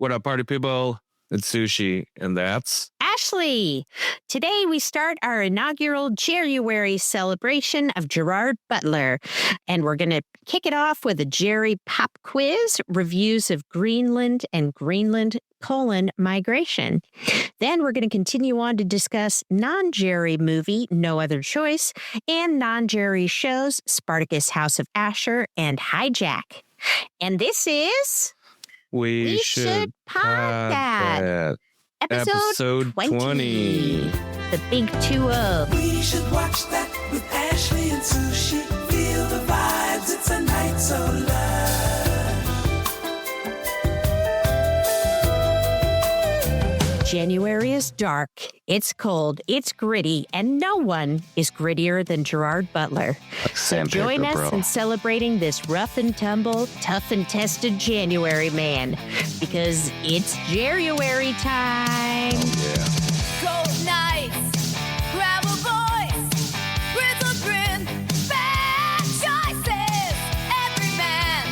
What up, party people? It's Sushi, and that's Ashley. Today we start our inaugural GERRYUARY celebration of Gerard Butler, and we're going to kick it off with a Gerry pop quiz, reviews of Greenland and Greenland migration. Then we're going to continue on to discuss non-Gerry movie No Other Choice and non-Gerry shows Spartacus, House of Ashur, and Hijack. And this is We Should Pod That. Episode 20. The big 2-0. We should watch that with Ashley and Sushi. Feel the vibes, it's a night so lush. January is dark, it's cold, it's gritty, and no one is grittier than Gerard Butler. So join us in celebrating this rough and tumble, tough and tested January man, because it's GERRYUARY time. Oh, yeah. Cold nights, gravel boys, grizzled grin, bad choices, everyman,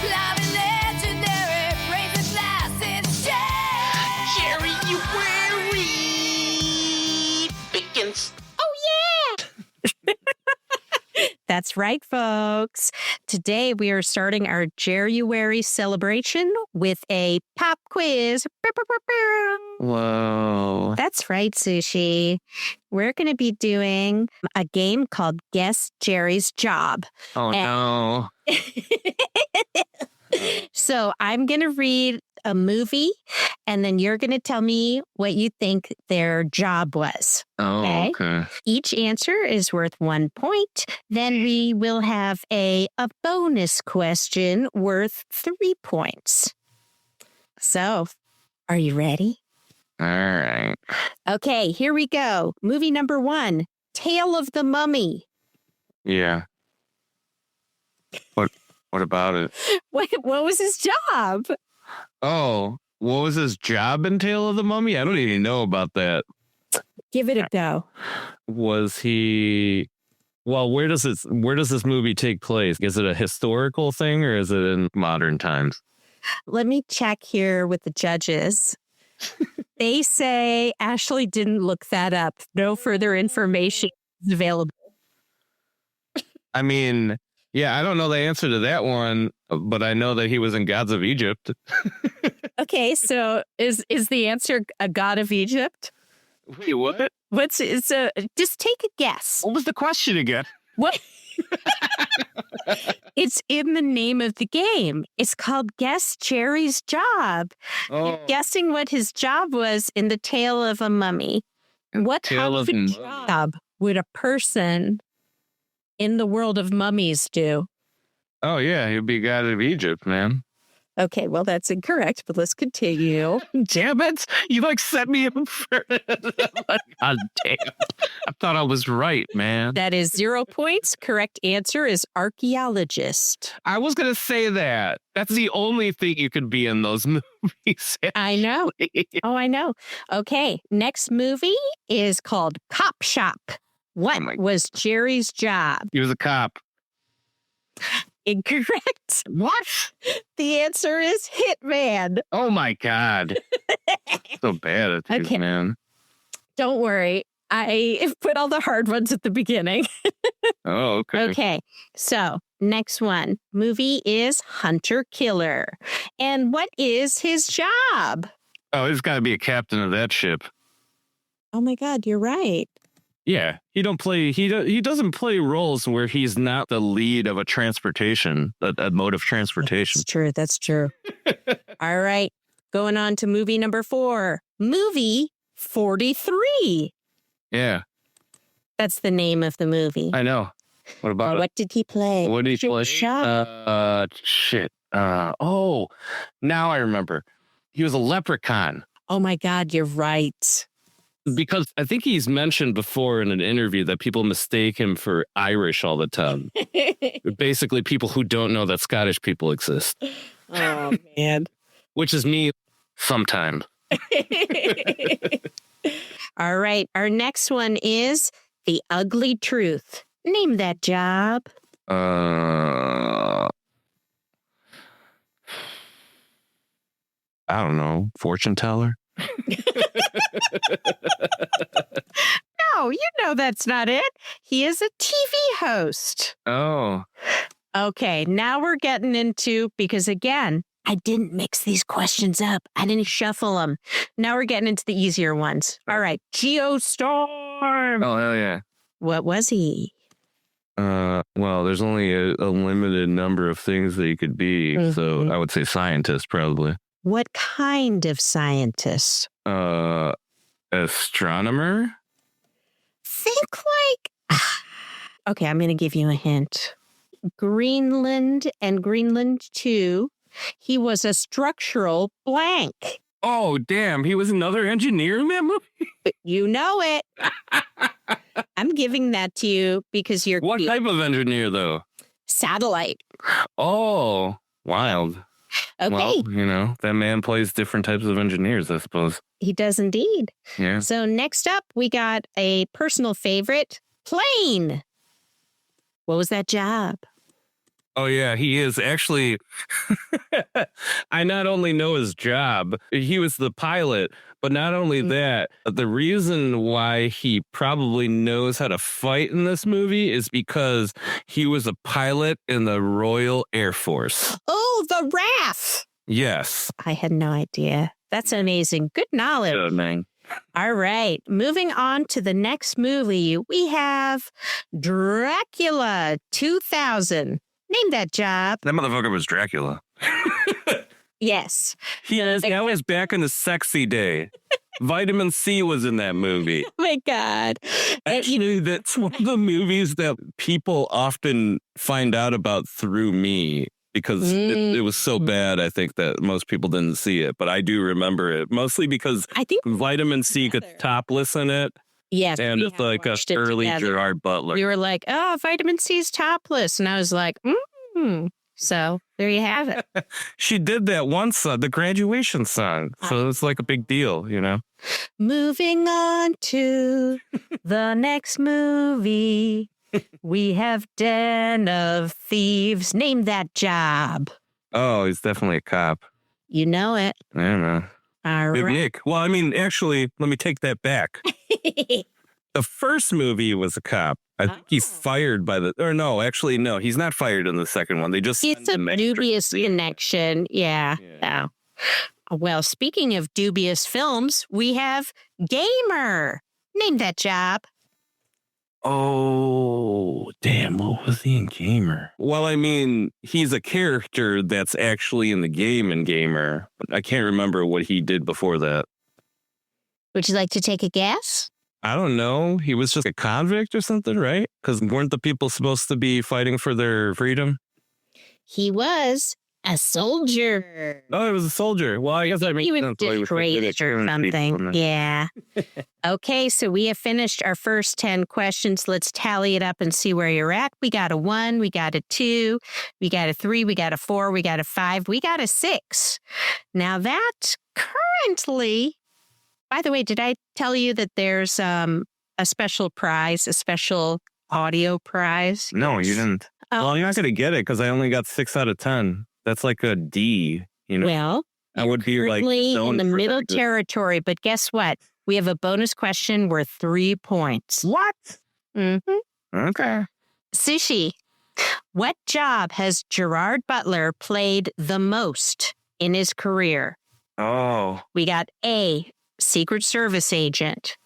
living legendary, raise a glass, it's GERRYUARY begins. Oh, yeah! That's right, folks. Today we are starting our GERRYUARY celebration with a pop quiz. Whoa. That's right, Sushi. We're going to be doing a game called Guess Jerry's Job. Oh, no. So I'm going to read a movie, and then you're going to tell me what you think their job was. Oh, okay. Each answer is worth 1 point. Then we will have a bonus question worth 3 points. So, are you ready? All right. Okay, here we go. Movie number 1, Tale of the Mummy. Yeah. What about it? What was his job? Oh, what was his job in Tale of the Mummy? I don't even know about that. Give it a go. Was he... Well, where does this movie take place? Is it a historical thing or is it in modern times? Let me check here with the judges. They say Ashley didn't look that up. No further information is available. I mean, yeah, I don't know the answer to that one, but I know that he was in Gods of Egypt. Okay, so is the answer a god of Egypt? Wait, what? Just take a guess. What was the question again? What? It's in the name of the game. It's called Guess Jerry's Job. Oh, You're guessing what his job was in the Tale of a Mummy. What Tale type of of Mummy. job would a person in the world of mummies do? oh yeah, he'd be God of Egypt, man. Okay, well, that's incorrect, but let's continue. Damn it! You set me up for God damn. I thought I was right, man. That is 0 points. Correct answer is archaeologist. I was gonna say that. That's the only thing you could be in those movies. I know. Oh, I know. Okay, next movie is called Cop Shop. What was Jerry's job? He was a cop. Incorrect. What? The answer is hitman. Oh my God. So bad at these, Okay. man. Don't worry. I put all the hard ones at the beginning. Oh, okay. Okay, so next one. Movie is Hunter Killer. And what is his job? Oh, he's got to be a captain of that ship. Oh my God, you're right. Yeah, he doesn't play roles where he's not the lead of a transportation, a mode of transportation. That's true. All right, going on to movie number 4. Movie 43. Yeah, That's the name of the movie. I know. What about What did he play? What did he play? Shop. Shit. Oh, now I remember. He was a leprechaun. Oh my God, you're right. Because I think he's mentioned before in an interview that people mistake him for Irish all the time. Basically, people who don't know that Scottish people exist. Oh, man. Which is me sometimes. All right. Our next one is The Ugly Truth. Name that job. I don't know, fortune teller? No, you know that's not it. He is a TV host. Oh. Okay, now we're getting into, because again, I didn't mix these questions up. I didn't shuffle them. Now we're getting into the easier ones. All right, Geostorm. Oh, hell yeah. What was he? Well, there's only a limited number of things that you could be. So I would say scientist, probably. What kind of scientist? Astronomer? Think like... Okay, I'm going to give you a hint. Greenland and Greenland 2, he was a structural blank. Oh, damn. He was another engineer in that movie? You know it. I'm giving that to you because you're What cute. type of engineer, though? Satellite. Oh, wild. Okay, Well, you know, that man plays different types of engineers, I suppose. he does indeed. Yeah. So next up, we got a personal favorite, plane. What was that job? Oh, yeah, he is. Actually, I not only know his job, he was the pilot, but not only that, the reason why he probably knows how to fight in this movie is because he was a pilot in the Royal Air Force. Oh, the RAF. Yes. I had no idea. That's amazing. Good knowledge. Good, man. All right. Moving on to the next movie, we have Dracula 2000. Name that job. That motherfucker was Dracula. Yes. He is. That was back in the sexy day. Vitamin C was in that movie. Oh my God. Actually, that's one of the movies that people often find out about through me because it was so bad, I think, that most people didn't see it. But I do remember it, mostly because I think Vitamin C got topless in it. yes, And we it's have like a watched it early together. Gerard Butler. We were like, oh, Vitamin C's topless. And I was like, So there you have it. She did that one song, the graduation song. So it's like a big deal, you know? Moving on to the next movie. We have Den of Thieves. Name that job. Oh, he's definitely a cop. You know it. I don't know. All right. Nick. Well, I mean, actually, let me take that back. The first movie was a cop. I think he's fired by the... Or no, actually, no. He's not fired in the second one. They just... It's a dubious connection. Yeah. Oh. Well, speaking of dubious films, we have Gamer. Name that job. Oh, damn. What was he in Gamer? Well, I mean, he's a character that's actually in the game in Gamer. But I can't remember what he did before that. Would you like to take a guess? I don't know. He was just a convict or something, right? Because weren't the people supposed to be fighting for their freedom? He was a soldier. Oh, he was a soldier. Well, I guess I mean... He was disgraced or something. Yeah. Okay, so we have finished our first 10 questions. Let's tally it up and see where you're at. We got a 1, we got a 2, we got a 3, we got a 4, we got a 5, we got a 6. Now that currently... By the way, did I tell you that there's a special prize, a special audio prize? No, you didn't. Oh. Well, you're not going to get it because I only got 6 out of 10. That's like a D, you know? Well, I would be like currently in zoned the for middle that. territory, but guess what? We have a bonus question worth 3 points. What? Mm-hmm. Okay. Sushi, what job has Gerard Butler played the most in his career? Oh, We got A, Secret Service agent,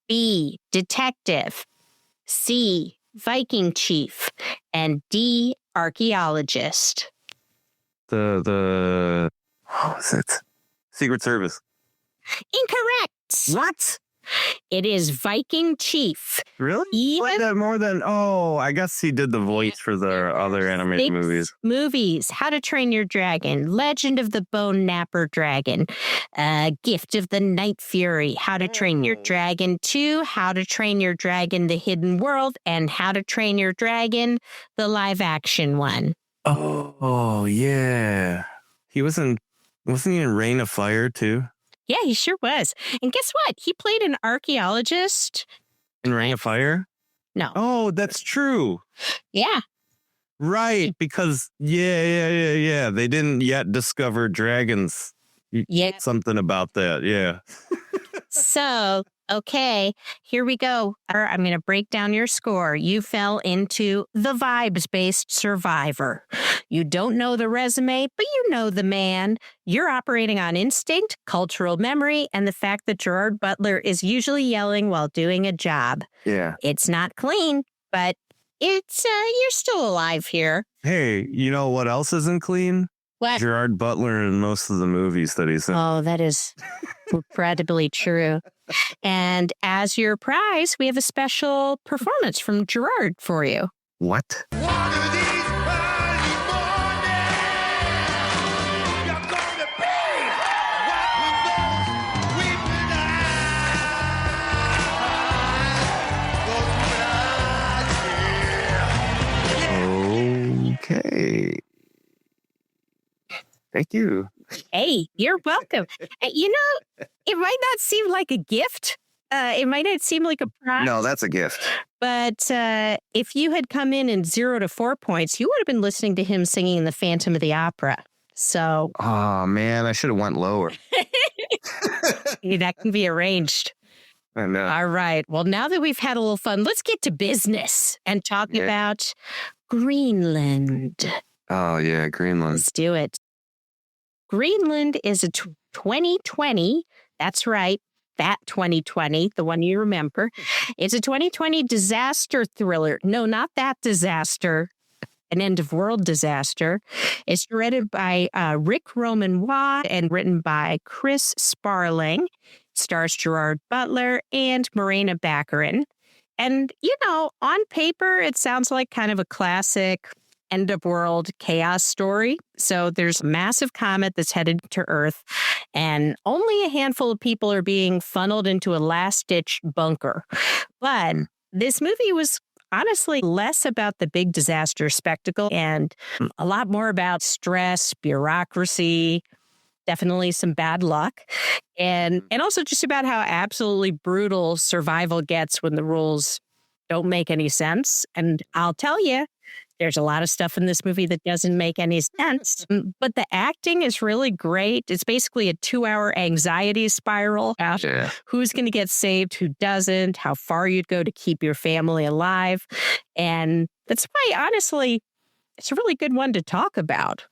B, detective, C, Viking chief, and D, archaeologist. what was it? Secret Service. Incorrect. What? It is Viking chief. Really? Even Played that more than... Oh, I guess he did the voice for the other animated 6 movies. movies: How to Train Your Dragon, Legend of the Bone Napper Dragon, Gift of the Night Fury, How to Train Your Dragon 2, How to Train Your Dragon: The Hidden World, and How to Train Your Dragon, the live action one. Oh, yeah. Wasn't he in Rain of Fire, too? Yeah, he sure was. And guess what? He played an archaeologist. In Rain of Fire? No. Oh, that's true. Yeah. Right, because, yeah. They didn't yet discover dragons Yeah. Something about that. Yeah. So, okay, here we go. I'm going to break down your score. You fell into the vibes-based survivor. You don't know the resume, but you know the man. You're operating on instinct, cultural memory, and the fact that Gerard Butler is usually yelling while doing a job. Yeah. It's not clean, but it's you're still alive here. Hey, you know what else isn't clean? What? Gerard Butler in most of the movies that he's in. Oh, that is incredibly true. And as your prize, we have a special performance from Gerard for you. What? One of these early mornings, you're gonna be wiping those weeping eyes. Those weeping eyes, yeah. Okay. Thank you. Hey, you're welcome. You know, it might not seem like a gift. It might not seem like a prize. No, that's a gift. But if you had come in 0 to 4 points, you would have been listening to him singing the Phantom of the Opera. So. Oh, man, I should have went lower. That can be arranged. I know. All right. Well, now that we've had a little fun, let's get to business and talk about Greenland. Oh, yeah, Greenland. Let's do it. Greenland is a 2020. That's right. That 2020, the one you remember. It's a 2020 disaster thriller. No, not that disaster. An end of world disaster. It's directed by Rick Roman-Waugh and written by Chris Sparling. Stars Gerard Butler and Morena Baccarin. And, you know, on paper, it sounds like kind of a classic end of world chaos story. So there's a massive comet that's headed to Earth, and only a handful of people are being funneled into a last-ditch bunker. But this movie was honestly less about the big disaster spectacle and a lot more about stress, bureaucracy, definitely some bad luck, and also just about how absolutely brutal survival gets when the rules don't make any sense. And I'll tell you, there's a lot of stuff in this movie that doesn't make any sense, but the acting is really great. It's basically a 2-hour anxiety spiral about who's going to get saved, who doesn't, how far you'd go to keep your family alive. And that's why, honestly, it's a really good one to talk about.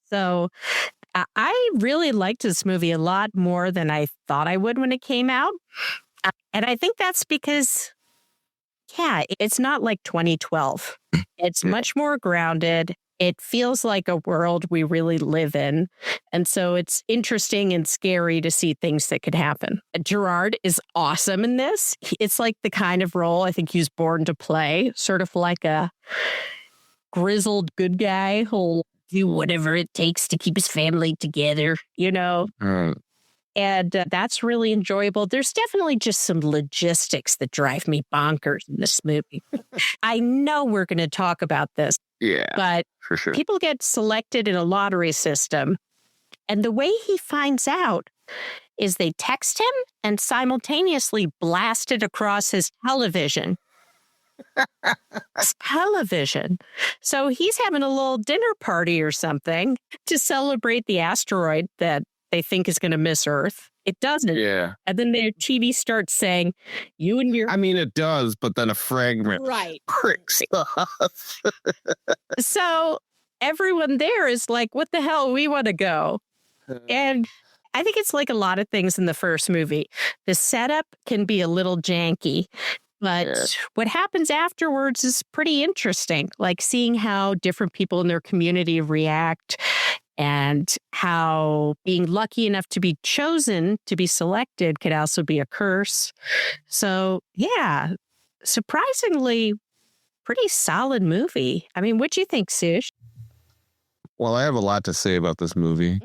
So I really liked this movie a lot more than I thought I would when it came out. And I think that's because, yeah, it's not like 2012. It's much more grounded. It feels like a world we really live in. And so it's interesting and scary to see things that could happen. Gerard is awesome in this. It's like the kind of role I think he's born to play, sort of like a grizzled good guy who'll do whatever it takes to keep his family together, you know? And that's really enjoyable. There's definitely just some logistics that drive me bonkers in this movie. I know we're going to talk about this. Yeah, but for sure. People get selected in a lottery system. And the way he finds out is they text him and simultaneously blast it across his television. Television. So he's having a little dinner party or something to celebrate the asteroid that they think is going to miss Earth. It doesn't. Yeah. And then their TV starts saying, you and your... I mean, it does, but then a fragment pricks off. So everyone there is like, what the hell? We want to go. And I think it's like a lot of things in the first movie. The setup can be a little janky, but what happens afterwards is pretty interesting. Like seeing how different people in their community react and how being lucky enough to be chosen, to be selected, could also be a curse. So, yeah, surprisingly, pretty solid movie. I mean, what'd you think, Sush? Well, I have a lot to say about this movie.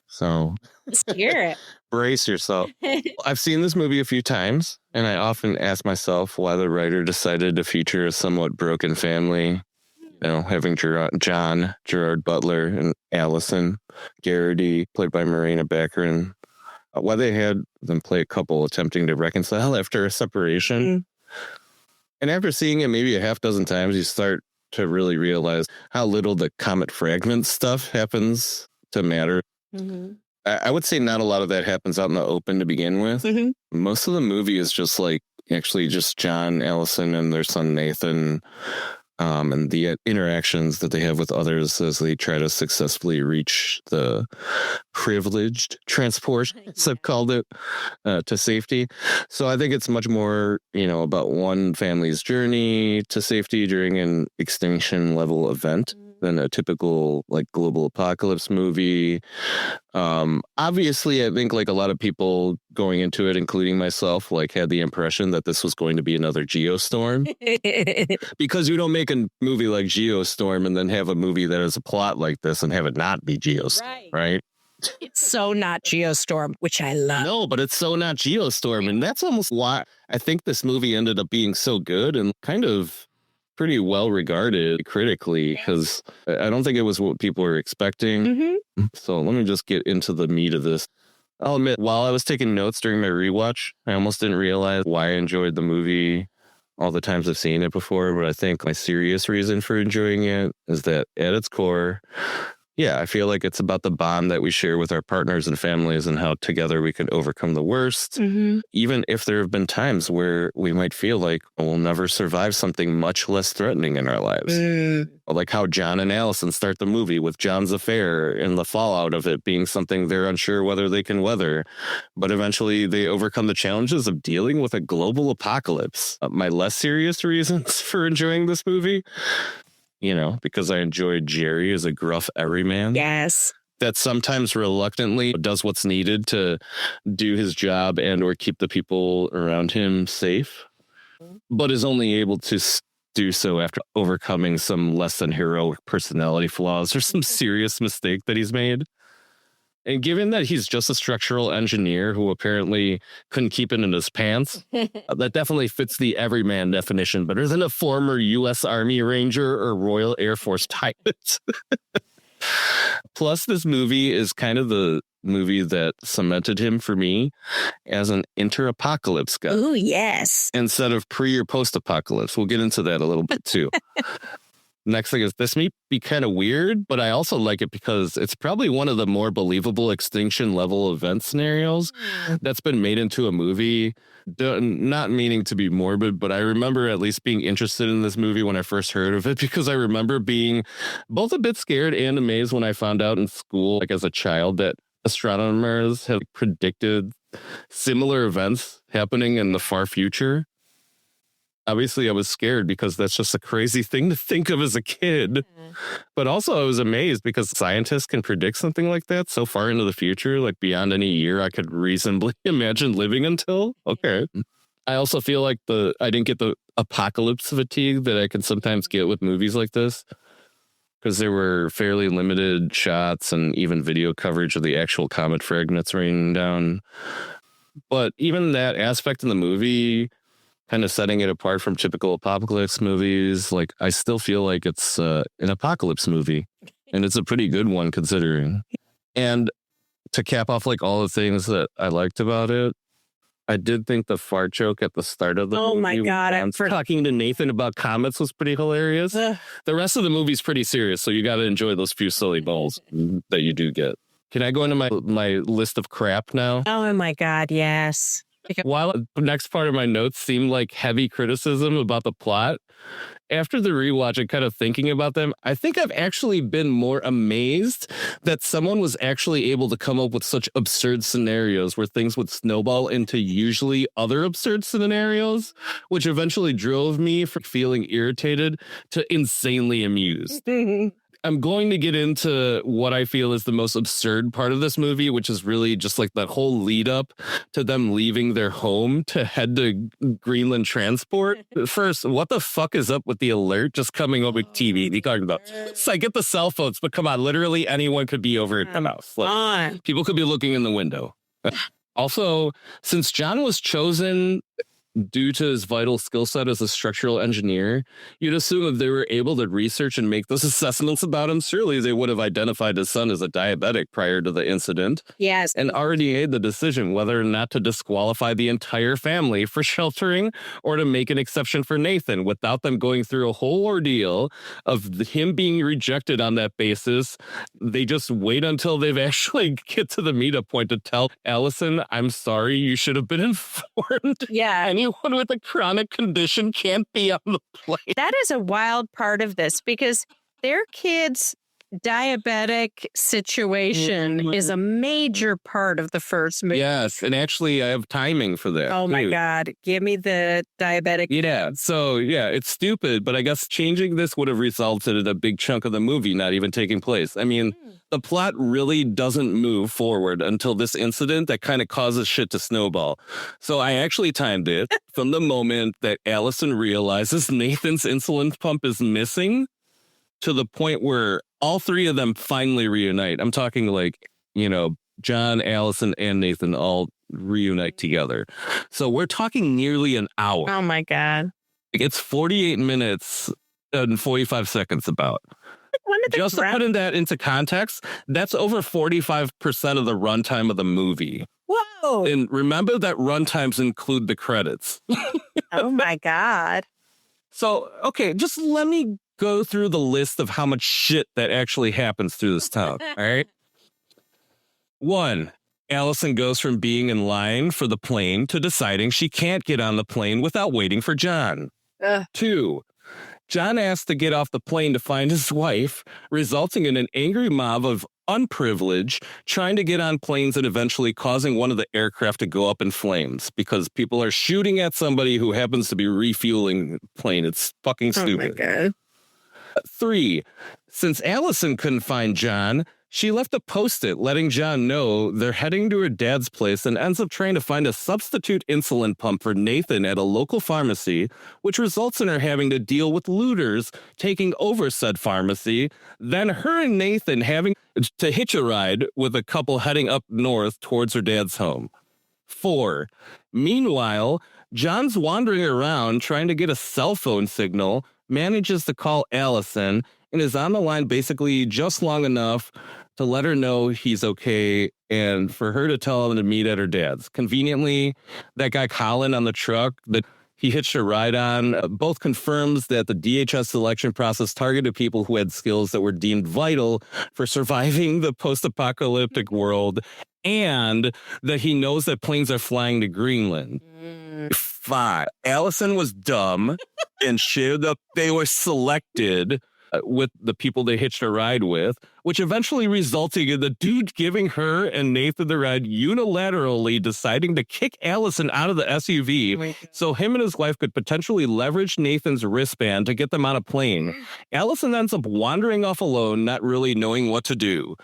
So Let's hear it. brace yourself. I've seen this movie a few times, and I often ask myself why the writer decided to feature a somewhat broken family. You know, having Gerard Butler, and Allison Garrity, played by Morena Baccarin. Why they had them play a couple attempting to reconcile after a separation. And after seeing it maybe a half dozen times, you start to really realize how little the comet fragment stuff happens to matter. I would say not a lot of that happens out in the open to begin with. Mhm. Most of the movie is just like actually just John, Allison, and their son Nathan, and the interactions that they have with others as they try to successfully reach the privileged transport, as I've called it, to safety. So I think it's much more, about one family's journey to safety during an extinction level event than a typical like global apocalypse movie. Obviously, I think like a lot of people going into it, including myself, like had the impression that this was going to be another Geostorm because you don't make a movie like Geostorm and then have a movie that has a plot like this and have it not be Geostorm, right? It's so not Geostorm, which I love. No, but it's so not Geostorm, and that's almost why I think this movie ended up being so good and kind of pretty well regarded critically, because I don't think it was what people were expecting. Mm-hmm. So let me just get into the meat of this. I'll admit, while I was taking notes during my rewatch, I almost didn't realize why I enjoyed the movie all the times I've seen it before. But I think my serious reason for enjoying it is that at its core, I feel like it's about the bond that we share with our partners and families and how together we can overcome the worst. Mm-hmm. Even if there have been times where we might feel like we'll never survive something much less threatening in our lives. Like how John and Allison start the movie with John's affair and the fallout of it being something they're unsure whether they can weather. But eventually they overcome the challenges of dealing with a global apocalypse. My less serious reasons for enjoying this movie, because I enjoyed Gerry as a gruff everyman. Yes. That sometimes reluctantly does what's needed to do his job and or keep the people around him safe, but is only able to do so after overcoming some less than heroic personality flaws or some serious mistake that he's made. And given that he's just a structural engineer who apparently couldn't keep it in his pants, that definitely fits the everyman definition better than a former U.S. Army Ranger or Royal Air Force pilot. Plus, this movie is kind of the movie that cemented him for me as an inter-apocalypse guy. Ooh, yes. Instead of pre or post-apocalypse. We'll get into that a little bit too. Next thing is, this may be kind of weird, but I also like it because it's probably one of the more believable extinction level event scenarios that's been made into a movie. Not meaning to be morbid, but I remember at least being interested in this movie when I first heard of it, because I remember being both a bit scared and amazed when I found out in school, like as a child, that astronomers have predicted similar events happening in the far future. Obviously, I was scared because that's just a crazy thing to think of as a kid. But also I was amazed because scientists can predict something like that so far into the future, like beyond any year I could reasonably imagine living until. Okay. I also feel like I didn't get the apocalypse fatigue that I can sometimes get with movies like this, because there were fairly limited shots and even video coverage of the actual comet fragments raining down. But even that aspect in the movie, kind of setting it apart from typical apocalypse movies, like I still feel like it's an apocalypse movie, and it's a pretty good one considering. And to cap off like all the things that I liked about it, I did think the fart joke at the start of the movie, my God, I'm talking to Nathan about comets, was pretty hilarious. The rest of the movie's pretty serious, so you got to enjoy those few silly balls that you do get. Can I go into my list of crap now? Oh my God, yes. While the next part of my notes seemed like heavy criticism about the plot, after the rewatch and kind of thinking about them, I think I've actually been more amazed that someone was actually able to come up with such absurd scenarios where things would snowball into usually other absurd scenarios, which eventually drove me from feeling irritated to insanely amused. I'm going to get into what I feel is the most absurd part of this movie, which is really just like that whole lead up to them leaving their home to head to Greenland transport. First, what the fuck is up with the alert just coming over TV? You're talking about, so I get the cell phones, but come on, literally anyone could be over at the house. Like, people could be looking in the window. Also, since John was chosen due to his vital skill set as a structural engineer, you'd assume if they were able to research and make those assessments about him, surely they would have identified his son as a diabetic prior to the incident Yes. and already made the decision whether or not to disqualify the entire family for sheltering or to make an exception for Nathan without them going through a whole ordeal of him being rejected on that basis. They just wait until they've actually get to the meetup point to tell Allison, I'm sorry, you should have been informed. Yeah. Anyone with a chronic condition can't be on the plane. That is a wild part of this because their kids' diabetic situation is a major part of the first movie. Yes, and actually I have timing for that. Oh my too. God. Give me the diabetic. Yeah, so yeah, it's stupid, but I guess changing this would have resulted in a big chunk of the movie not even taking place. I mean, the plot really doesn't move forward until this incident that kind of causes shit to snowball. So I actually timed it from the moment that Allison realizes Nathan's insulin pump is missing to the point where all three of them finally reunite. I'm talking like, John, Allison, and Nathan all reunite together. So we're talking nearly an hour. Oh my God. It's 48 minutes and 45 seconds about. Just to put that into context, that's over 45% of the runtime of the movie. Whoa. And remember that runtimes include the credits. Oh my God. So, okay, just let me go through the list of how much shit that actually happens through this town. All right. 1. Allison goes from being in line for the plane to deciding she can't get on the plane without waiting for John. 2. John asks to get off the plane to find his wife, resulting in an angry mob of unprivileged trying to get on planes and eventually causing one of the aircraft to go up in flames because people are shooting at somebody who happens to be refueling the plane. It's fucking stupid. Oh my God. 3. Since Allison couldn't find John, she left a Post-it letting John know they're heading to her dad's place and ends up trying to find a substitute insulin pump for Nathan at a local pharmacy, which results in her having to deal with looters taking over said pharmacy, then her and Nathan having to hitch a ride with a couple heading up north towards her dad's home. 4. Meanwhile, John's wandering around trying to get a cell phone signal, manages to call Allison, and is on the line basically just long enough to let her know he's okay and for her to tell him to meet at her dad's. Conveniently, that guy Colin on the truck that he hitched a ride on both confirms that the DHS selection process targeted people who had skills that were deemed vital for surviving the post-apocalyptic world and that he knows that planes are flying to Greenland. 5. Allison was dumb and shared that they were selected with the people they hitched a ride with, which eventually resulted in the dude giving her and Nathan the ride unilaterally deciding to kick Allison out of the SUV so him and his wife could potentially leverage Nathan's wristband to get them on a plane. Allison ends up wandering off alone, not really knowing what to do.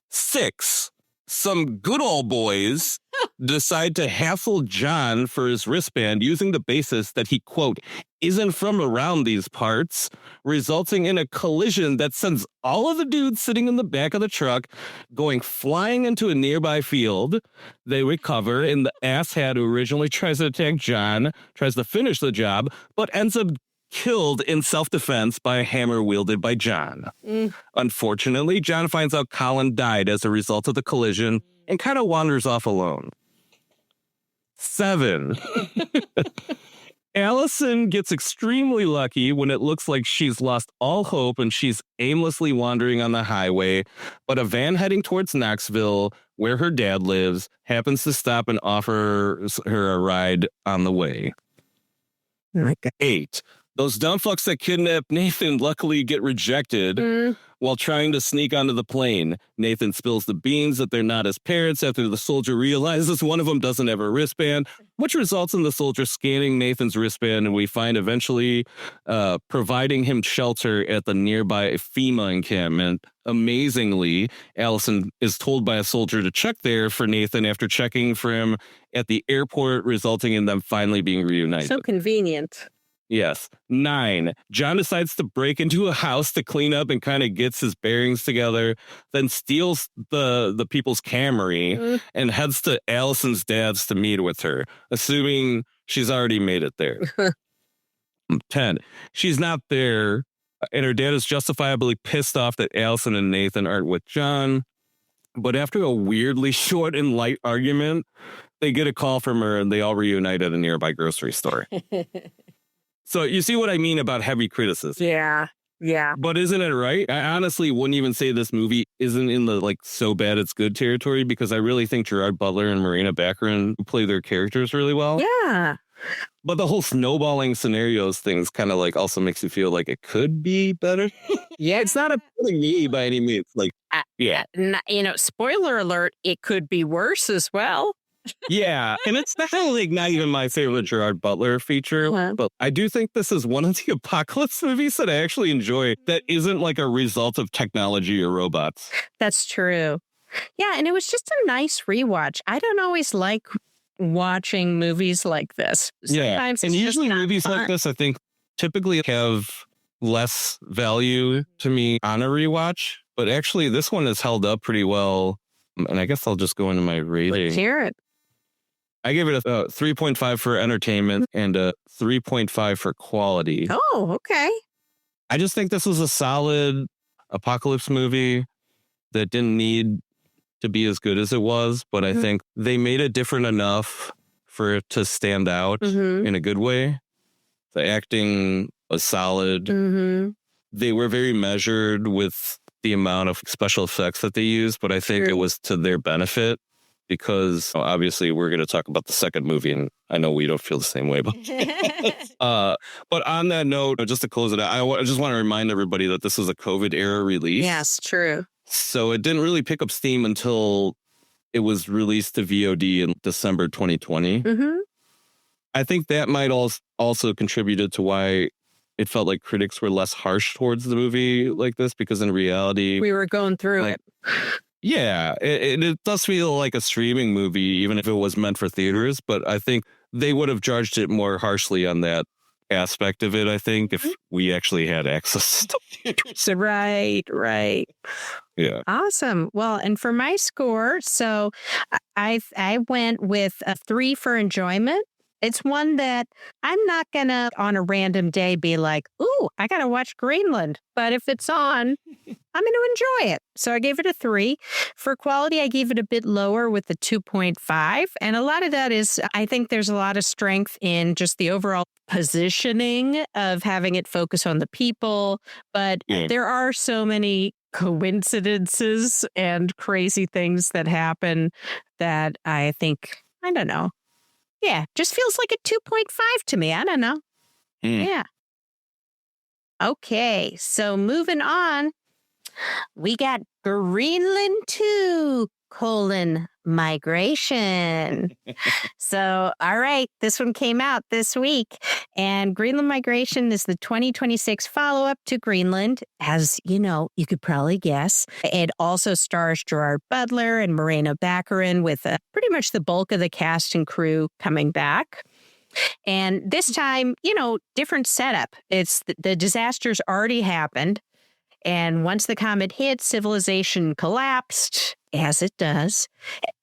6. Some good old boys decide to hassle John for his wristband using the basis that he, quote, isn't from around these parts, resulting in a collision that sends all of the dudes sitting in the back of the truck going flying into a nearby field. They recover, and the asshat who originally tries to attack John tries to finish the job, but ends up killed in self-defense by a hammer wielded by John. Unfortunately, John finds out Colin died as a result of the collision and kind of wanders off alone. 7. Allison gets extremely lucky when it looks like she's lost all hope and she's aimlessly wandering on the highway, but a van heading towards Knoxville, where her dad lives, happens to stop and offers her a ride on the way. 8. Those dumb fucks that kidnapped Nathan luckily get rejected while trying to sneak onto the plane. Nathan spills the beans that they're not his parents after the soldier realizes one of them doesn't have a wristband, which results in the soldier scanning Nathan's wristband, and we find eventually providing him shelter at the nearby FEMA encampment. Amazingly, Allison is told by a soldier to check there for Nathan after checking for him at the airport, resulting in them finally being reunited. So convenient. Yes. 9. John decides to break into a house to clean up and kind of gets his bearings together, then steals the people's Camry and heads to Allison's dad's to meet with her, assuming She's already made it there. 10. She's not there, and her dad is justifiably pissed off that Allison and Nathan aren't with John. But after a weirdly short and light argument, they get a call from her and they all reunite at a nearby grocery store. So you see what I mean about heavy criticism. Yeah. Yeah. But isn't it right? I honestly wouldn't even say this movie isn't in the like so bad it's good territory, because I really think Gerard Butler and Marina Baccarin play their characters really well. Yeah. But the whole snowballing scenarios things kind of like also makes you feel like it could be better. Yeah. It's not appealing me by any means. Like, yeah. Spoiler alert, it could be worse as well. Yeah. And it's definitely not even my favorite Gerard Butler feature. Uh-huh. But I do think this is one of the apocalypse movies that I actually enjoy that isn't like a result of technology or robots. That's true. Yeah. And it was just a nice rewatch. I don't always like watching movies like this. Sometimes and it's usually just not movies fun. like this, I think, typically have less value to me on a rewatch. But actually, this one has held up pretty well. And I guess I'll just go into my rating. Let's hear it. I gave it a 3.5 for entertainment and a 3.5 for quality. Oh, okay. I just think this was a solid apocalypse movie that didn't need to be as good as it was, but I think they made it different enough for it to stand out in a good way. The acting was solid. They were very measured with the amount of special effects that they used, but I think it was to their benefit, because obviously we're going to talk about the second movie, and I know we don't feel the same way about it. But on that note, just to close it out, I just want to remind everybody that this was a COVID era release. Yes, true. So it didn't really pick up steam until it was released to VOD in December 2020. I think that might also contributed to why it felt like critics were less harsh towards the movie like this, because in reality, We were going through it. yeah, it does feel like a streaming movie, even if it was meant for theaters. But I think they would have judged it more harshly on that aspect of it, I think, if we actually had access to theaters. So, right. Yeah. Awesome. Well, and for my score, so I went with a 3 for enjoyment. It's one that I'm not going to on a random day be like, ooh, I got to watch Greenland. But if it's on, I'm going to enjoy it. So I gave it a 3. For quality, I gave it a bit lower with the 2.5. And a lot of that is, I think there's a lot of strength in just the overall positioning of having it focus on the people. But there are so many coincidences and crazy things that happen that I think, I don't know. Yeah, just feels like a 2.5 to me. I don't know. Yeah. Okay, so moving on, we got Greenland 2, migration. So, all right, this one came out this week, and Greenland Migration is the 2026 follow-up to Greenland. As you know, you could probably guess. It also stars Gerard Butler and Marina Baccarin, with pretty much the bulk of the cast and crew coming back. And this time, different setup. It's the disaster's already happened. And once the comet hit, civilization collapsed, as it does.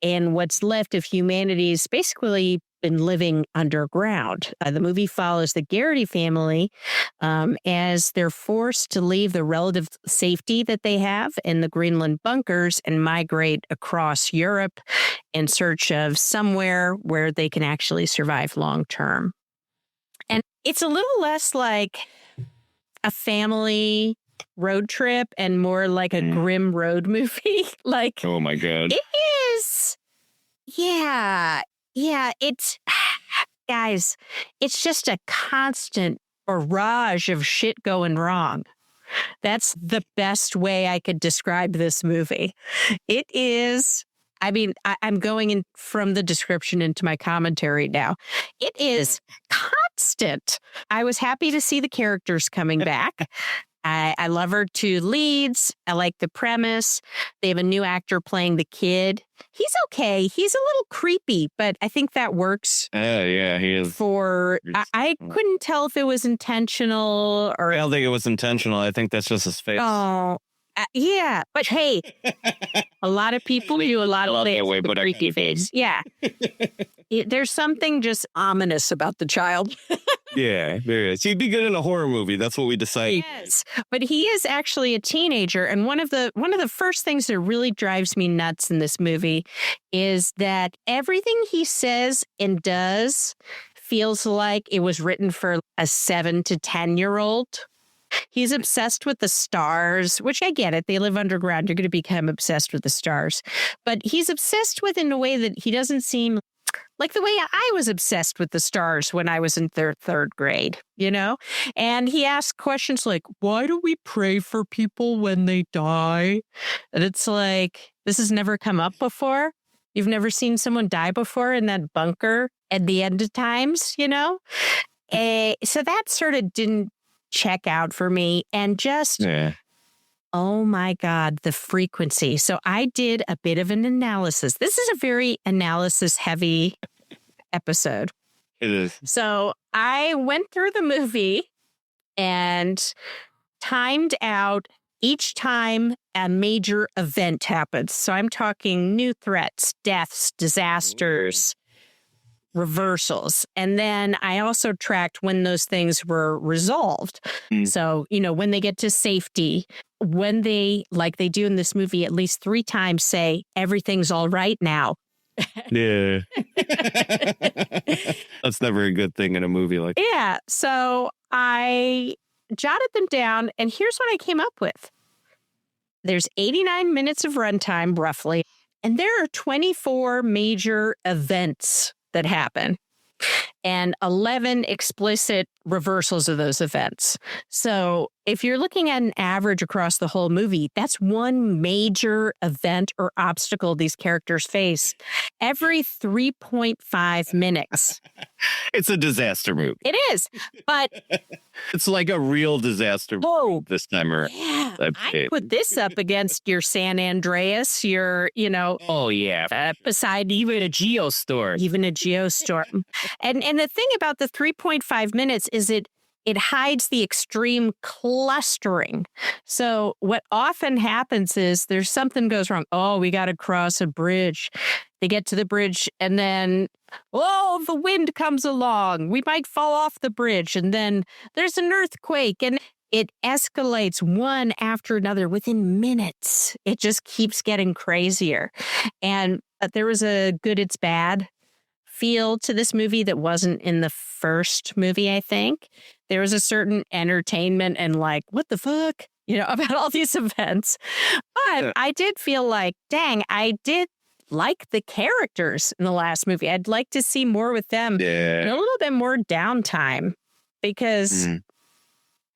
And what's left of humanity's basically been living underground. The movie follows the Gerrity family as they're forced to leave the relative safety that they have in the Greenland bunkers and migrate across Europe in search of somewhere where they can actually survive long term. And it's a little less like a family road trip and more like a grim road movie. Like, Oh my God. it is. Yeah. It's, guys, it's just a constant barrage of shit going wrong. That's the best way I could describe this movie. It is. I mean, I'm going in from the description into my commentary now. It is constant. I was happy to see the characters coming back. I love her 2 leads. I like the premise. They have a new actor playing the kid. He's okay. He's a little creepy, but I think that works. Yeah, he is. I couldn't tell if it was intentional or. I don't think it was intentional. I think that's just his face. Oh, Yeah, but hey, a lot of people do a lot of things way, with but I freaky can't do face. Yeah. There's something just ominous about the child. Yeah, there is. He'd be good in a horror movie. That's what we decided. Yes, but he is actually a teenager, and one of the first things that really drives me nuts in this movie is that everything he says and does feels like it was written for a 7 to 10-year-old. He's obsessed with the stars, which I get it. They live underground. You're going to become obsessed with the stars. But he's obsessed with in a way that he doesn't seem like the way I was obsessed with the stars when I was in third grade, you know? And he asks questions like, why do we pray for people when they die? And it's like, this has never come up before. You've never seen someone die before in that bunker at the end of times, you know? So that sort of didn't check out for me. And just, oh my God, the frequency. So I did a bit of an analysis. This is a very analysis heavy episode. It is. So I went through the movie and timed out each time a major event happens. So I'm talking new threats, deaths, disasters, reversals. And then I also tracked when those things were resolved. So, you know, when they get to safety, when they, like they do in this movie, at least 3 times say, everything's all right now. Yeah. That's never a good thing in a movie like that. Yeah. So I jotted them down, and here's what I came up with. There's 89 minutes of runtime, roughly, and there are 24 major events that happen and 11 explicit reversals of those events. So if you're looking at an average across the whole movie, that's one major event or obstacle these characters face every 3.5 minutes. It's a disaster movie. It is, but It's like a real disaster movie this time around. yeah, I'd I say. put this up against your San Andreas, your, you know, Oh, yeah. beside Even a Geostorm. even a geostorm. And the thing about the 3.5 minutes is it hides the extreme clustering. So what often happens is there's something goes wrong. Oh, we got to cross a bridge. They get to the bridge and then, oh, the wind comes along. We might fall off the bridge. And then there's an earthquake and it escalates one after another within minutes. It just keeps getting crazier. And there was a good, it's bad feel to this movie that wasn't in the first movie, I think. There was a certain entertainment and like, what the fuck? You know, about all these events. But I did feel like, dang, I did like the characters in the last movie. I'd like to see more with them and Yeah. a little bit more downtime because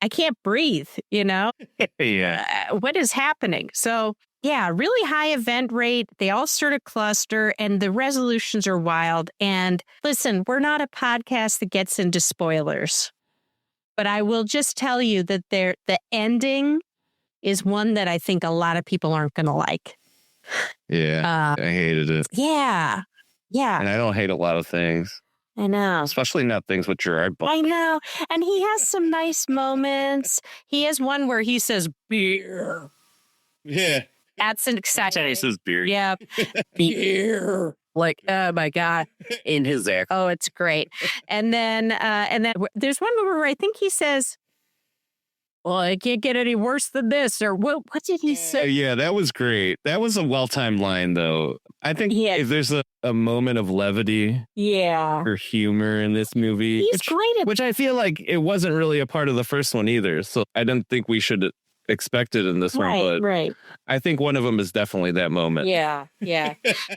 I can't breathe, you know? Yeah. What is happening? So, yeah, really high event rate. They all sort of cluster and the resolutions are wild. And listen, we're not a podcast that gets into spoilers, but I will just tell you that the ending is one that I think a lot of people aren't going to like. Yeah. I hated it. Yeah. Yeah, And I don't hate a lot of things, I know. especially not things with Gerard Butler. I know. And he has some nice moments. He has one where he says, beer. Yeah. That's an He exciting. says beer. Yeah. Beer. Like, oh my God. In his act. Oh, it's great. And then there's one where I think he says, well, it can't get any worse than this. Or what did he say? Yeah, that was great. That was a well-timed line, though. I think Yeah. if there's a moment of levity Yeah. or humor in this movie, He's great at which I feel like it wasn't really a part of the first one either. So I don't think we should expect it in this one. But right. I think one of them is definitely that moment. Yeah. Yeah.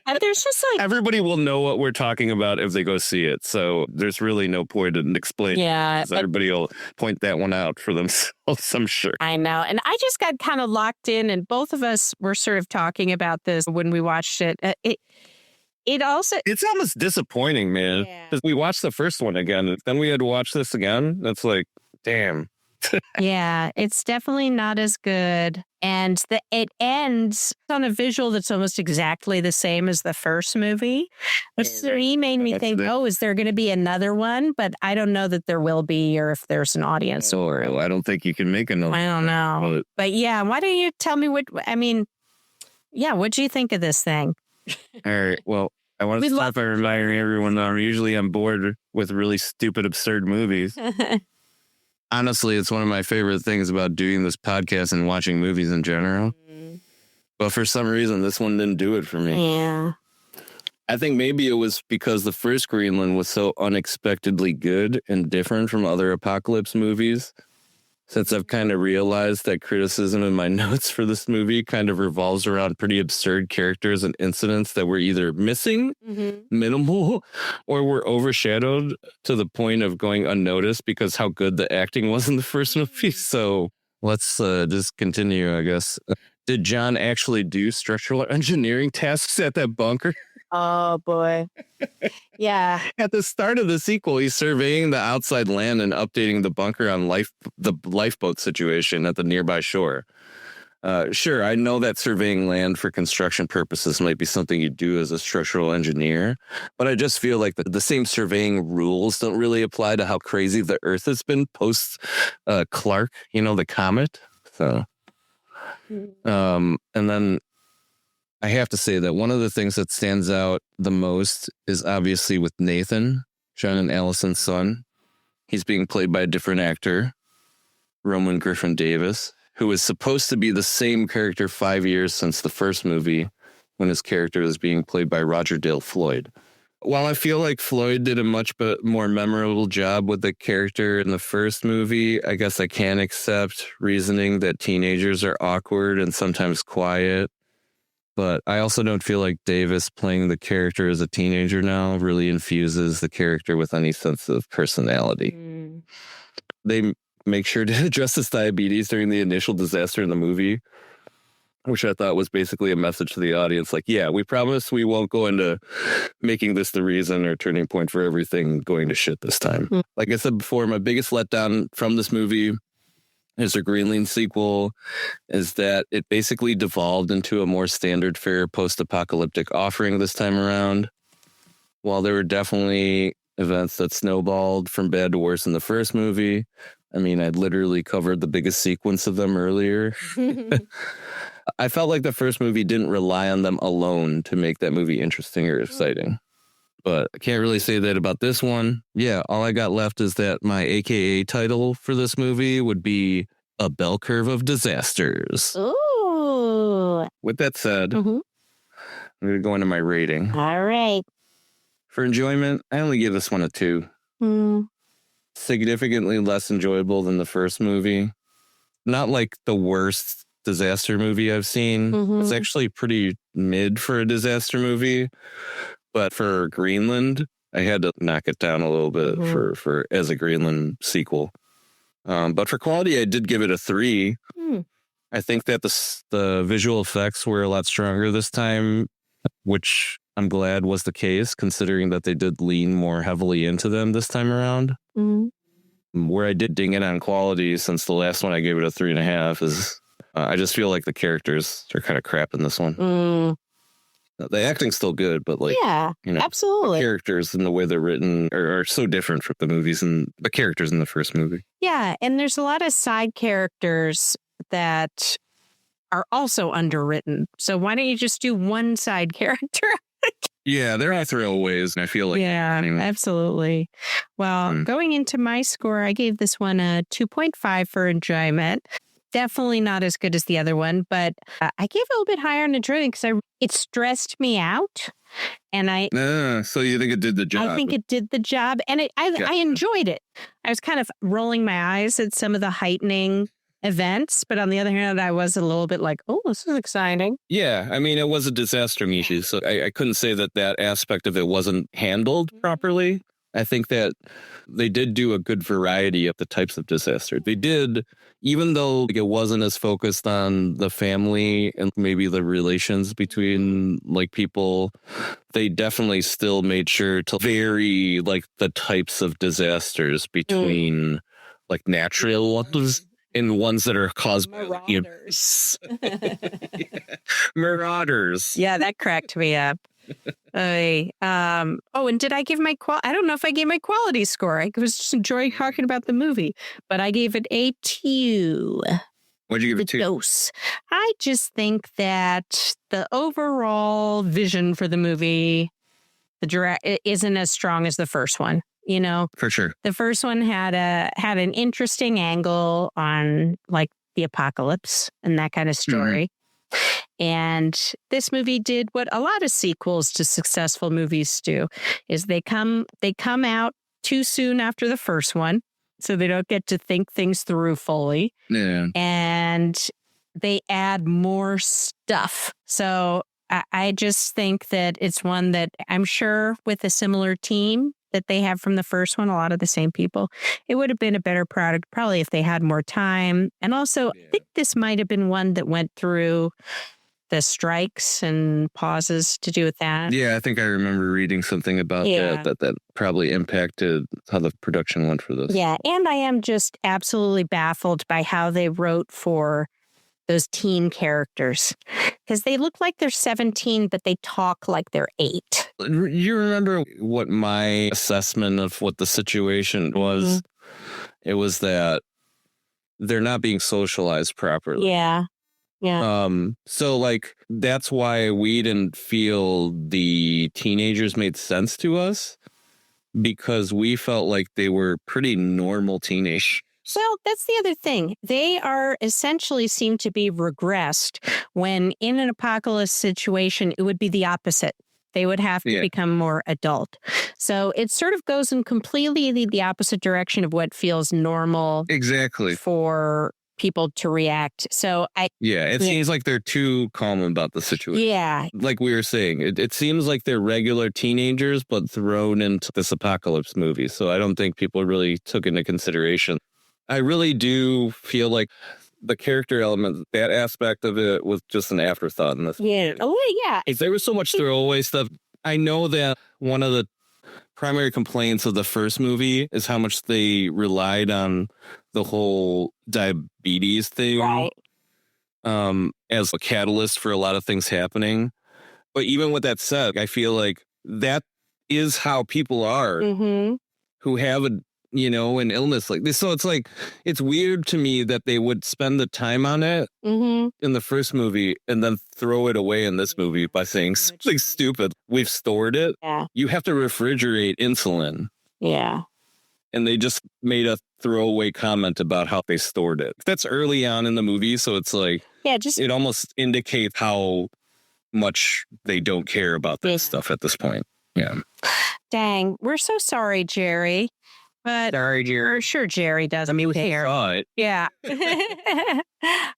And there's just like, Everybody will know what we're talking about if they go see it. So there's really no point in explaining. yeah. 'Cause everybody will point that one out for themselves, I'm sure. I know. And I just got kind of locked in, and both of us were sort of talking about this when we watched it. It also, It's almost disappointing, man. Yeah. Because we watched the first one again, and then we had to watch this again. That's like, damn. Yeah, it's definitely not as good. And it ends on a visual that's almost exactly the same as the first movie. Which made me think, is there going to be another one? But I don't know that there will be, or if there's an audience. Or I don't think you can make another. I don't know. But yeah, why don't you tell me what do you think of this thing? All right, well, I want to start by reminding everyone that I'm usually on board with really stupid, absurd movies. Honestly, it's one of my favorite things about doing this podcast and watching movies in general. But for some reason, this one didn't do it for me. Yeah. I think maybe it was because the first Greenland was so unexpectedly good and different from other apocalypse movies. Since I've kind of realized that criticism in my notes for this movie kind of revolves around pretty absurd characters and incidents that were either missing, minimal, or were overshadowed to the point of going unnoticed because how good the acting was in the first movie. So let's just continue, I guess. Did John actually do structural engineering tasks at that bunker? Oh, boy. Yeah. At the start of the sequel, he's surveying the outside land and updating the bunker on the lifeboat situation at the nearby shore. Sure, I know that surveying land for construction purposes might be something you do as a structural engineer, but I just feel like the same surveying rules don't really apply to how crazy the Earth has been post Clark, the comet. So, and then I have to say that one of the things that stands out the most is obviously with Nathan, John and Allison's son. He's being played by a different actor, Roman Griffin Davis, who is supposed to be the same character 5 years since the first movie, when his character was being played by Roger Dale Floyd. While I feel like Floyd did a much more memorable job with the character in the first movie, I guess I can accept reasoning that teenagers are awkward and sometimes quiet. But I also don't feel like Davis playing the character as a teenager now really infuses the character with any sense of personality. They make sure to address his diabetes during the initial disaster in the movie, which I thought was basically a message to the audience. Like, yeah, we promise we won't go into making this the reason or turning point for everything going to shit this time. Like I said before, my biggest letdown from this movie is a Greenland sequel, is that it basically devolved into a more standard fare post-apocalyptic offering this time around. While there were definitely events that snowballed from bad to worse in the first movie, I mean, I'd literally covered the biggest sequence of them earlier. I felt like the first movie didn't rely on them alone to make that movie interesting or exciting. But I can't really say that about this one. Yeah, all I got left is that my AKA title for this movie would be A Bell Curve of Disasters. Ooh. With that said, I'm going to go into my rating. All right. For enjoyment, I only give this one a 2. Significantly less enjoyable than the first movie. Not like the worst disaster movie I've seen. It's actually pretty mid for a disaster movie. But for Greenland, I had to knock it down a little bit for as a Greenland sequel. But for quality, I did give it a 3. I think that the visual effects were a lot stronger this time, which I'm glad was the case, considering that they did lean more heavily into them this time around. Where I did ding it on quality, since the last one I gave it a 3.5, is I just feel like the characters are kind of crap in this one. The acting's still good, but absolutely. The characters and the way they're written are so different from the movies and the characters in the first movie. Yeah, and there's a lot of side characters that are also underwritten. So why don't you just do one side character? Yeah, there are throwaways, and I feel like... Yeah, anyway. Absolutely. Well, going into my score, I gave this one a 2.5 for enjoyment. Definitely not as good as the other one, but I gave it a little bit higher on enjoyment because it stressed me out. And so you think it did the job? I think it did the job, and I enjoyed it. I was kind of rolling my eyes at some of the heightening events, but on the other hand, I was a little bit like, oh, this is exciting. Yeah, I mean, it was a disaster movie, so I couldn't say that aspect of it wasn't handled properly. I think that they did do a good variety of the types of disaster. They did, even though it wasn't as focused on the family and maybe the relations between people, they definitely still made sure to vary the types of disasters between like natural ones and ones that are caused by Marauders. marauders. Yeah, that cracked me up. And did I give my I don't know if I gave my quality score. I was just enjoying talking about the movie, but I gave it a 2. What'd you give it The to? dose. I just think that the overall vision for the movie, isn't as strong as the first one. You know, For sure. the first one had an interesting angle on like the apocalypse and that kind of story. And this movie did what a lot of sequels to successful movies do, is they come out too soon after the first one, so they don't get to think things through fully. Yeah. And they add more stuff. So I just think that it's one that I'm sure with a similar team that they have from the first one, a lot of the same people, it would have been a better product probably if they had more time. And also, I think this might have been one that went through the strikes and pauses to do with that. Yeah, I think I remember reading something about that probably impacted how the production went for this. Yeah, and I am just absolutely baffled by how they wrote for those teen characters, because they look like they're 17, but they talk like they're 8. You remember what my assessment of what the situation was? It was that they're not being socialized properly. Yeah. So like that's why we didn't feel the teenagers made sense to us, because we felt like they were pretty normal teenage. So that's the other thing. They are essentially seem to be regressed when in an apocalypse situation, it would be the opposite. They would have to become more adult. So it sort of goes in completely the opposite direction of what feels normal. Exactly. For people to react. So it seems like they're too calm about the situation. Yeah. Like we were saying, it seems like they're regular teenagers, but thrown into this apocalypse movie. So I don't think people really took into consideration. I really do feel like the character element, that aspect of it was just an afterthought in this. Yeah. Oh, yeah. There was so much throwaway stuff. I know that one of the primary complaints of the first movie is how much they relied on the whole diabetes thing as a catalyst for a lot of things happening. But even with that said, I feel like that is how people are who have an illness like this. So it's like, it's weird to me that they would spend the time on it in the first movie and then throw it away in this movie by saying something stupid. We've stored it. Yeah. You have to refrigerate insulin. Yeah. And they just made a throwaway comment about how they stored it. That's early on in the movie. So it's like, it almost indicates how much they don't care about that stuff at this point. Yeah. Dang. We're so sorry, Jerry. But sorry, Jerry. Sure, Jerry does. I mean, we saw it. Yeah.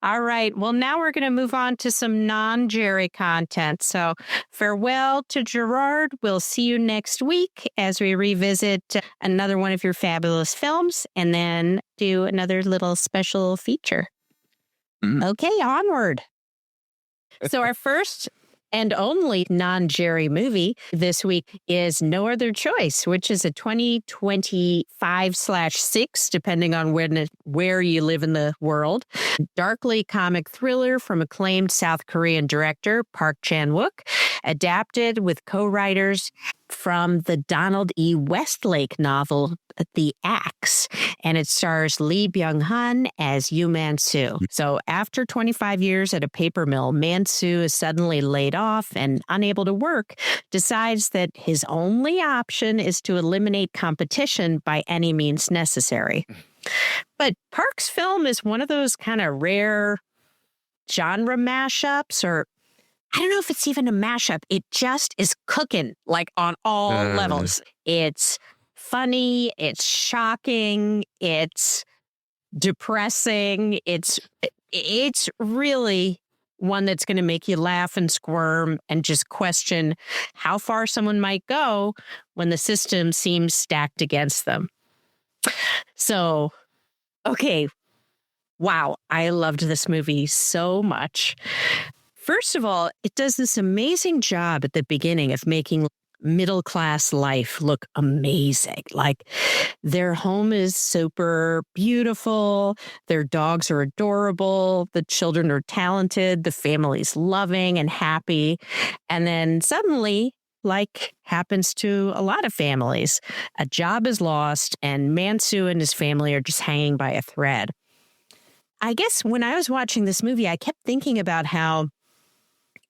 All right. Well, now we're going to move on to some non-Gerry content. So farewell to Gerard. We'll see you next week as we revisit another one of your fabulous films and then do another little special feature. Okay, onward. So our first and only non-Gerry movie this week is No Other Choice, which is a 2025/6, depending on where you live in the world. Darkly comic thriller from acclaimed South Korean director Park Chan-wook, adapted with co-writers from the Donald E. Westlake novel, The Axe, and it stars Lee Byung-hun as Yoo Man-soo. So after 25 years at a paper mill, Man-soo is suddenly laid off and unable to work, decides that his only option is to eliminate competition by any means necessary. But Park's film is one of those kind of rare genre mashups, or I don't know if it's even a mashup. It just is cooking, like on all levels. It's funny, it's shocking, it's depressing. It's really one that's going to make you laugh and squirm and just question how far someone might go when the system seems stacked against them. So, okay. Wow, I loved this movie so much. First of all, it does this amazing job at the beginning of making middle class life look amazing. Like their home is super beautiful. Their dogs are adorable. The children are talented. The family's loving and happy. And then suddenly, like happens to a lot of families, a job is lost and Mansu and his family are just hanging by a thread. I guess when I was watching this movie, I kept thinking about how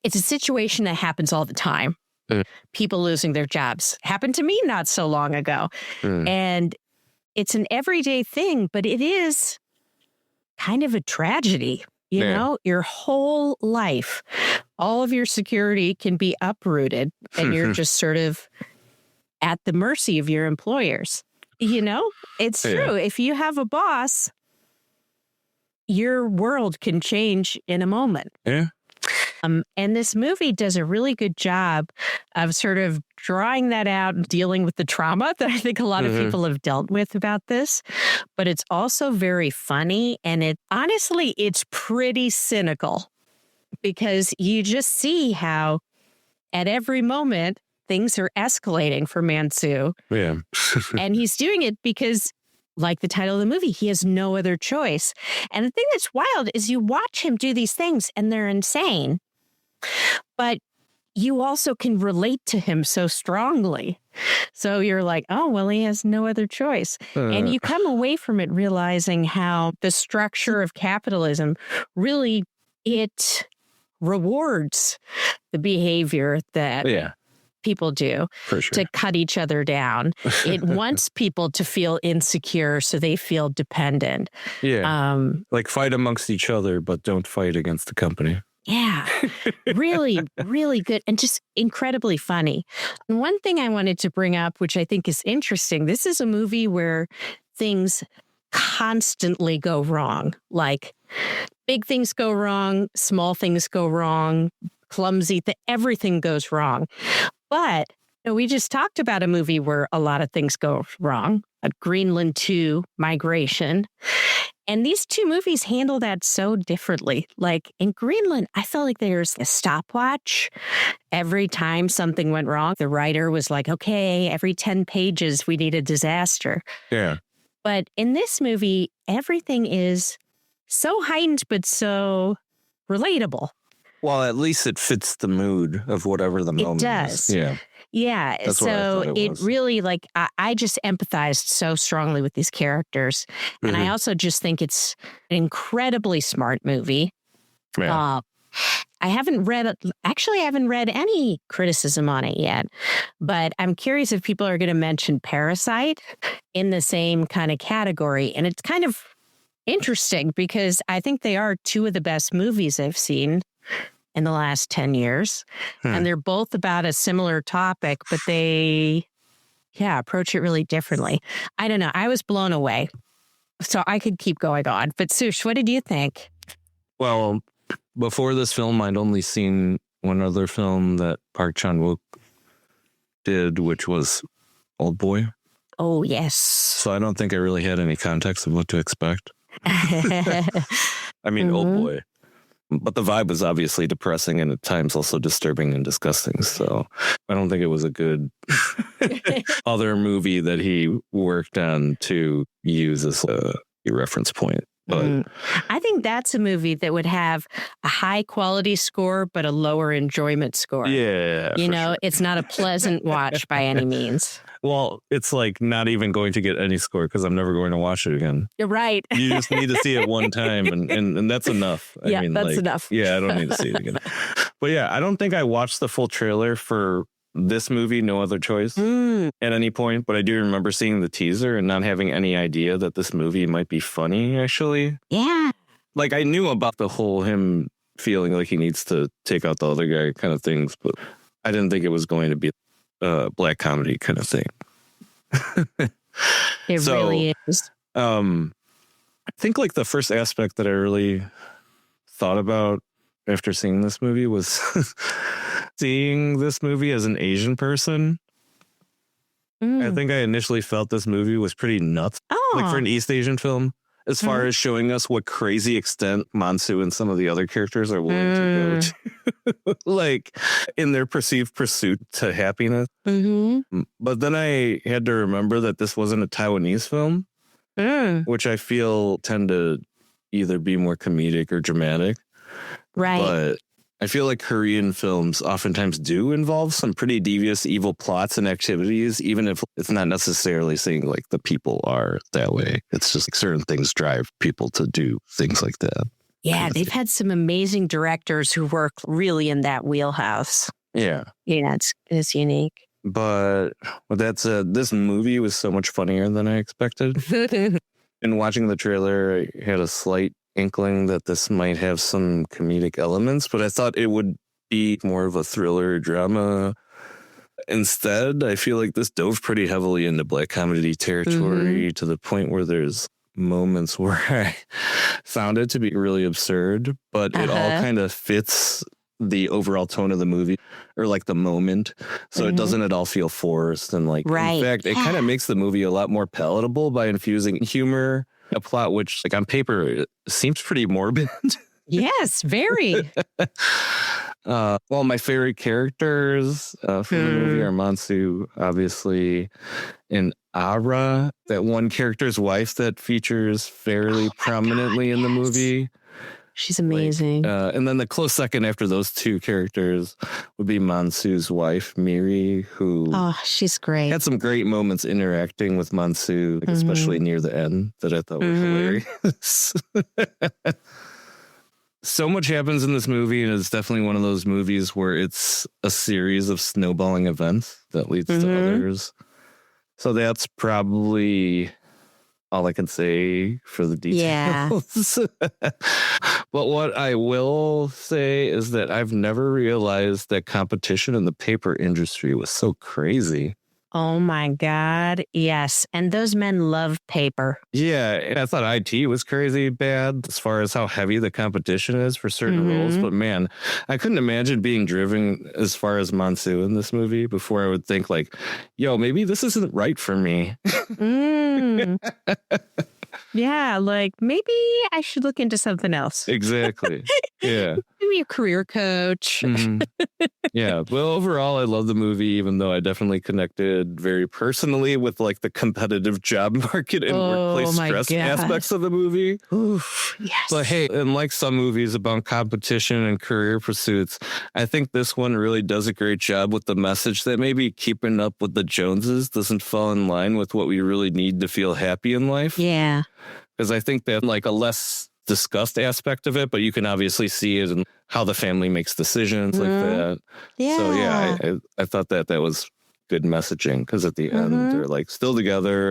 it's a situation that happens all the time. People losing their jobs happened to me not so long ago. And it's an everyday thing, but it is kind of a tragedy. You know, your whole life, all of your security can be uprooted and you're just sort of at the mercy of your employers. You know, it's true. If you have a boss, your world can change in a moment. Yeah. And this movie does a really good job of sort of drawing that out and dealing with the trauma that I think a lot of people have dealt with about this. But it's also very funny. And it's pretty cynical because you just see how at every moment things are escalating for Mansu. Yeah. And he's doing it because, like the title of the movie, he has no other choice. And the thing that's wild is you watch him do these things and they're insane, but you also can relate to him so strongly. So you're like, oh, well, he has no other choice. And you come away from it realizing how the structure of capitalism really, it rewards the behavior that people do to cut each other down. It wants people to feel insecure so they feel dependent. Yeah. Like fight amongst each other, but don't fight against the company. Yeah, really, really good and just incredibly funny. And one thing I wanted to bring up, which I think is interesting, this is a movie where things constantly go wrong. Like big things go wrong, small things go wrong, clumsy, everything goes wrong. But we just talked about a movie where a lot of things go wrong, a Greenland 2 migration. And these two movies handle that so differently. Like in Greenland, I felt like there's a stopwatch. Every time something went wrong, the writer was like, okay, every 10 pages, we need a disaster. Yeah. But in this movie, everything is so heightened, but so relatable. Well, at least it fits the mood of whatever the moment does. is. Yeah. Yeah. That's what I so thought it was. really, like, I just empathized so strongly with these characters. And I also just think it's an incredibly smart movie. Yeah. I haven't read any criticism on it yet, but I'm curious if people are going to mention Parasite in the same kind of category. And it's kind of interesting because I think they are two of the best movies I've seen in the last 10 years. And they're both about a similar topic, but they, approach it really differently. I don't know. I was blown away. So I could keep going on. But Sush, what did you think? Well, before this film, I'd only seen one other film that Park Chan-wook did, which was Old Boy. Oh, yes. So I don't think I really had any context of what to expect. I mean, Old Boy. But the vibe was obviously depressing and at times also disturbing and disgusting. So I don't think it was a good other movie that he worked on to use as a reference point. But I think that's a movie that would have a high quality score, but a lower enjoyment score. yeah, You for know, sure. it's not a pleasant watch by any means. Well, it's like not even going to get any score because I'm never going to watch it again. You're right. You just need to see it one time and that's enough. Yeah, that's enough. Yeah, I don't need to see it again. But yeah, I don't think I watched the full trailer for this movie, No Other Choice, at any point. But I do remember seeing the teaser and not having any idea that this movie might be funny, actually. Yeah. Like I knew about the whole him feeling like he needs to take out the other guy kind of things, but I didn't think it was going to be a black comedy kind of thing. It really is. I think like the first aspect that I really thought about after seeing this movie was seeing this movie as an Asian person. I think I initially felt this movie was pretty nuts. Oh. Like for an East Asian film, as far as showing us what crazy extent Mansu and some of the other characters are willing to go to, like in their perceived pursuit to happiness. But then I had to remember that this wasn't a Taiwanese film, which I feel tend to either be more comedic or dramatic. Right. But I feel like Korean films oftentimes do involve some pretty devious, evil plots and activities, even if it's not necessarily saying like the people are that way. It's just like certain things drive people to do things like that. Yeah, they've had some amazing directors who work really in that wheelhouse. Yeah. Yeah, it's unique. But with that said, this movie was so much funnier than I expected. In watching the trailer, I had a slight inkling that this might have some comedic elements, but I thought it would be more of a thriller drama. Instead, I feel like this dove pretty heavily into black comedy territory to the point where there's moments where I found it to be really absurd, but it all kind of fits the overall tone of the movie or like the moment. So it doesn't at all feel forced. And like, in fact, it kind of makes the movie a lot more palatable by infusing humor, a plot which like on paper it seems pretty morbid. Yes, very. Well, my favorite characters from the movie are Mansu, obviously, and Ara, that one character's wife that features fairly prominently in the movie. She's amazing. And then the close second after those two characters would be Mansu's wife, Miri, who she's great. had some great moments interacting with Mansu, like especially near the end, that I thought were hilarious. So much happens in this movie, and it's definitely one of those movies where it's a series of snowballing events that leads to others. So that's probably all I can say for the details. Yeah. But what I will say is that I've never realized that competition in the paper industry was so crazy. Oh my God. Yes. And those men love paper. Yeah. And I thought IT was crazy bad as far as how heavy the competition is for certain roles. But man, I couldn't imagine being driven as far as Mansu in this movie before I would think like, yo, maybe this isn't right for me. Yeah, like maybe I should look into something else. Exactly. Yeah. Maybe a career coach. Yeah. Well, overall, I love the movie, even though I definitely connected very personally with like the competitive job market and workplace stress aspects of the movie. Oof, yes. But hey, and like some movies about competition and career pursuits, I think this one really does a great job with the message that maybe keeping up with the Joneses doesn't fall in line with what we really need to feel happy in life. Yeah. Because I think that like a less discussed aspect of it, but you can obviously see it in how the family makes decisions like that. Yeah. So yeah, I thought that was good messaging because at the end they're like still together.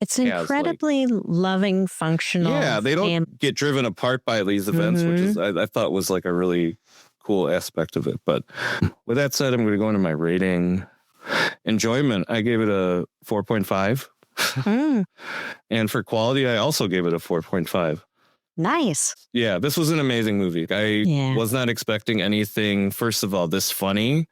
It's incredibly loving, functional. Yeah, they don't get driven apart by these events, which is I thought was like a really cool aspect of it. But with that said, I'm going to go into my rating. Enjoyment, I gave it a 4.5. And for quality, I also gave it a 4.5. Nice. Yeah, this was an amazing movie. I was not expecting anything, first of all, this funny.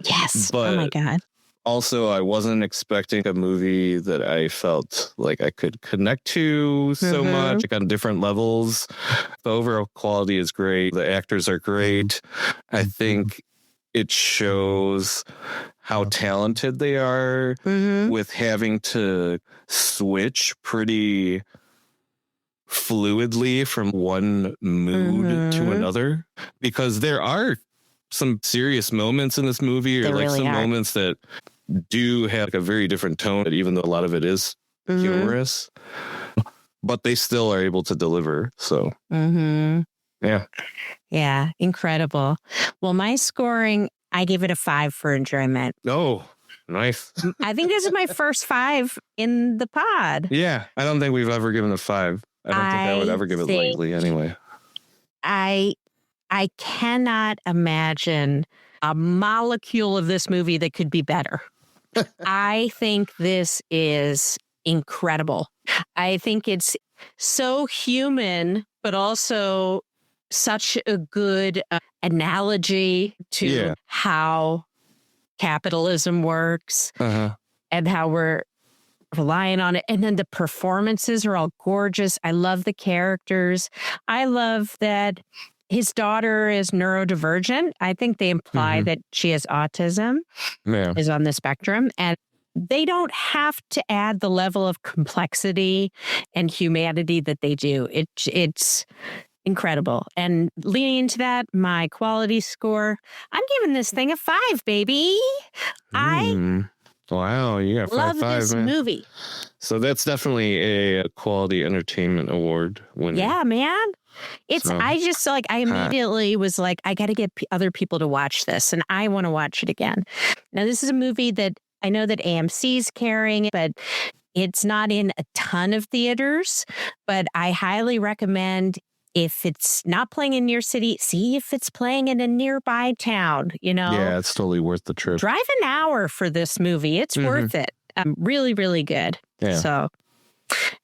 Yes. But oh my God. Also, I wasn't expecting a movie that I felt like I could connect to so much, like on different levels. The overall quality is great. The actors are great. I think it shows how talented they are with having to switch pretty fluidly from one mood to another, because there are some serious moments in this movie, or like really some moments that do have like a very different tone, even though a lot of it is humorous, but they still are able to deliver. So yeah, incredible. Well, my scoring, I gave it a 5 for enjoyment. Oh, nice. I think this is my first 5 in the pod. Yeah, I don't think we've ever given a 5. I don't think I would ever give it lightly anyway. I cannot imagine a molecule of this movie that could be better. I think this is incredible. I think it's so human, but also such a good analogy to how capitalism works and how we're relying on it. And then the performances are all gorgeous. I love the characters. I love that his daughter is neurodivergent. I think they imply that she has autism, is on the spectrum. And they don't have to add the level of complexity and humanity that they do. It's incredible. And leaning into that, my quality score, I'm giving this thing a 5, baby. I Wow, you got love 5, this man. movie. So that's definitely a quality entertainment award winner. Yeah, man. It's, So, I just like, I immediately was like, I got to get other people to watch this and I want to watch it again. Now, this is a movie that I know that AMC's carrying, but it's not in a ton of theaters, but I highly recommend if it's not playing in your city, see if it's playing in a nearby town, you know? yeah, it's totally worth the trip. Drive an hour for this movie. It's worth it. Really, really good. Yeah. So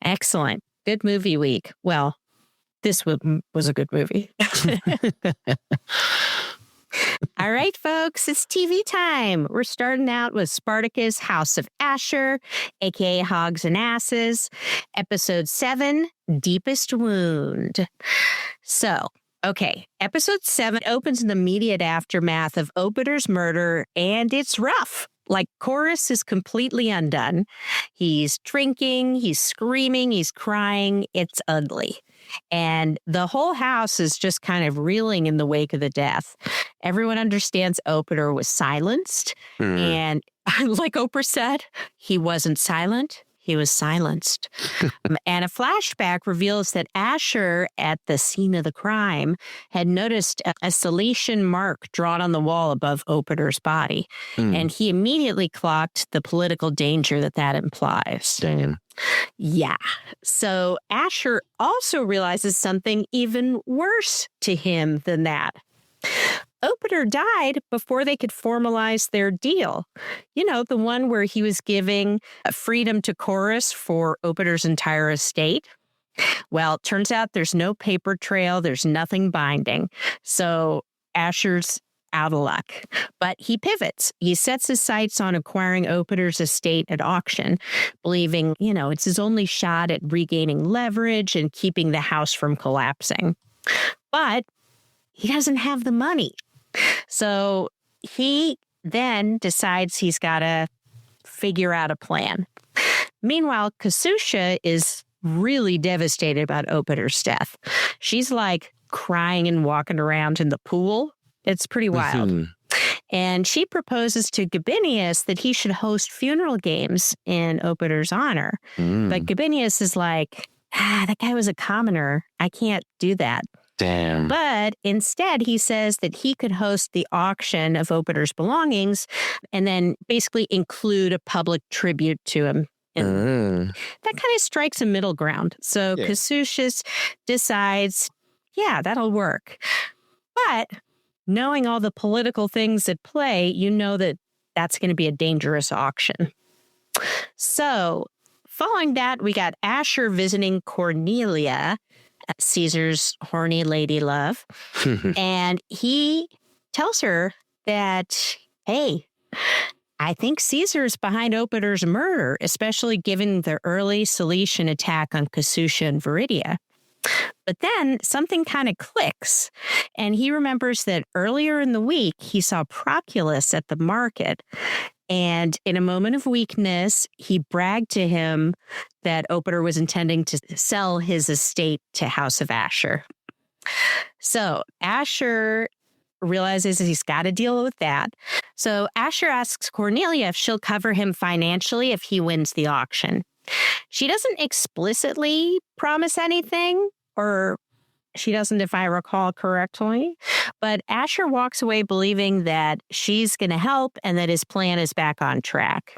excellent. Good movie week. Well, this was a good movie. All right, folks, it's TV time. We're starting out with Spartacus, House of Ashur, aka Hogs and Asses, episode 7, Deepest Wound. So, okay, episode 7 opens in the immediate aftermath of Opiter's murder, and it's rough. Like, Chorus is completely undone. He's drinking, he's screaming, he's crying. It's ugly. And the whole house is just kind of reeling in the wake of the death. Everyone understands Opiter was silenced. And like Oprah said, he wasn't silent. He was silenced. And a flashback reveals that Ashur, at the scene of the crime, had noticed a salation mark drawn on the wall above Opiter's body. And he immediately clocked the political danger that implies. Damn. Yeah. So Ashur also realizes something even worse to him than that. Opiter died before they could formalize their deal. You know, the one where he was giving freedom to Chorus for Opiter's entire estate. Well, it turns out there's no paper trail. There's nothing binding. So Ashur's out of luck. But he pivots. He sets his sights on acquiring Opiter's estate at auction, believing, you know, it's his only shot at regaining leverage and keeping the house from collapsing. But he doesn't have the money. So he then decides he's got to figure out a plan. Meanwhile, Kasusha is really devastated about Opiter's death. She's like crying and walking around in the pool. It's pretty wild. And she proposes to Gabinius that he should host funeral games in Opiter's honor. But Gabinius is like, that guy was a commoner. I can't do that. Damn. But instead, he says that he could host the auction of Opiter's belongings and then basically include a public tribute to him. And that kind of strikes a middle ground. So Kasusha decides, yeah, that'll work. But knowing all the political things at play, you know that that's going to be a dangerous auction. So following that, we got Ashur visiting Cornelia, Caesar's horny lady love. And he tells her that, hey, I think Caesar's behind Opiter's murder, especially given the early Cilician attack on Kasusha and Viridia. But then something kind of clicks, and he remembers that earlier in the week, he saw Proculus at the market. And in a moment of weakness, he bragged to him that Opiter was intending to sell his estate to House of Ashur. So Ashur realizes he's got to deal with that. So Ashur asks Cornelia if she'll cover him financially if he wins the auction. She doesn't explicitly promise anything, or she doesn't, if I recall correctly. But Ashur walks away believing that she's going to help and that his plan is back on track.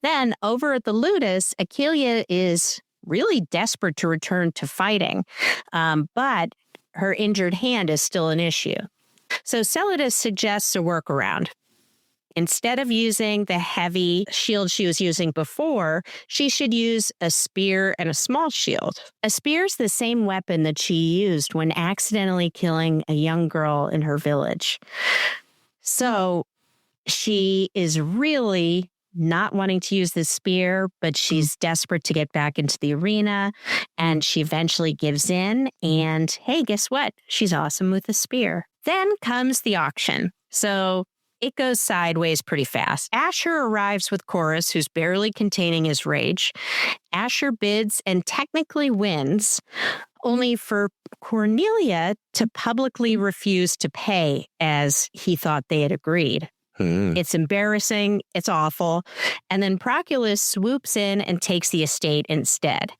Then over at the Ludus, Achelia is really desperate to return to fighting, but her injured hand is still an issue. So Celadus suggests a workaround. Instead of using the heavy shield she was using before, she should use a spear and a small shield. A spear is the same weapon that she used when accidentally killing a young girl in her village. So she is really not wanting to use the spear, but she's desperate to get back into the arena. And she eventually gives in. And hey, guess what? She's awesome with the spear. Then comes the auction. So it goes sideways pretty fast. Ashur arrives with Chorus, who's barely containing his rage. Ashur bids and technically wins, only for Cornelia to publicly refuse to pay as he thought they had agreed. It's embarrassing. It's awful. And then Proculus swoops in and takes the estate instead.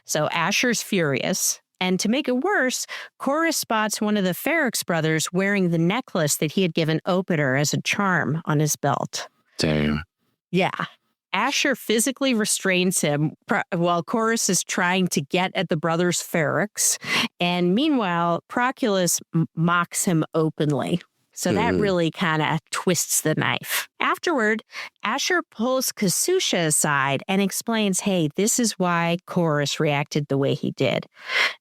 So Ashur's furious. And to make it worse, Chorus spots one of the Ferrex brothers wearing the necklace that he had given Opiter as a charm on his belt. Damn. Yeah. Ashur physically restrains him while Chorus is trying to get at the brothers Ferrex. And meanwhile, Proculus mocks him openly. So that really kind of twists the knife. Afterward, Ashur pulls Kasusha aside and explains, hey, this is why Chorus reacted the way he did.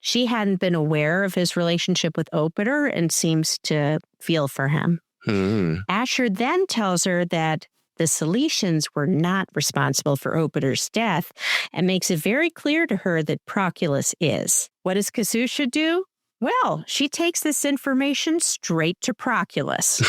She hadn't been aware of his relationship with Opiter and seems to feel for him. Ashur then tells her that the Cilicians were not responsible for Opiter's death and makes it very clear to her that Proculus is. What does Kasusha do? Well, she takes this information straight to Proculus.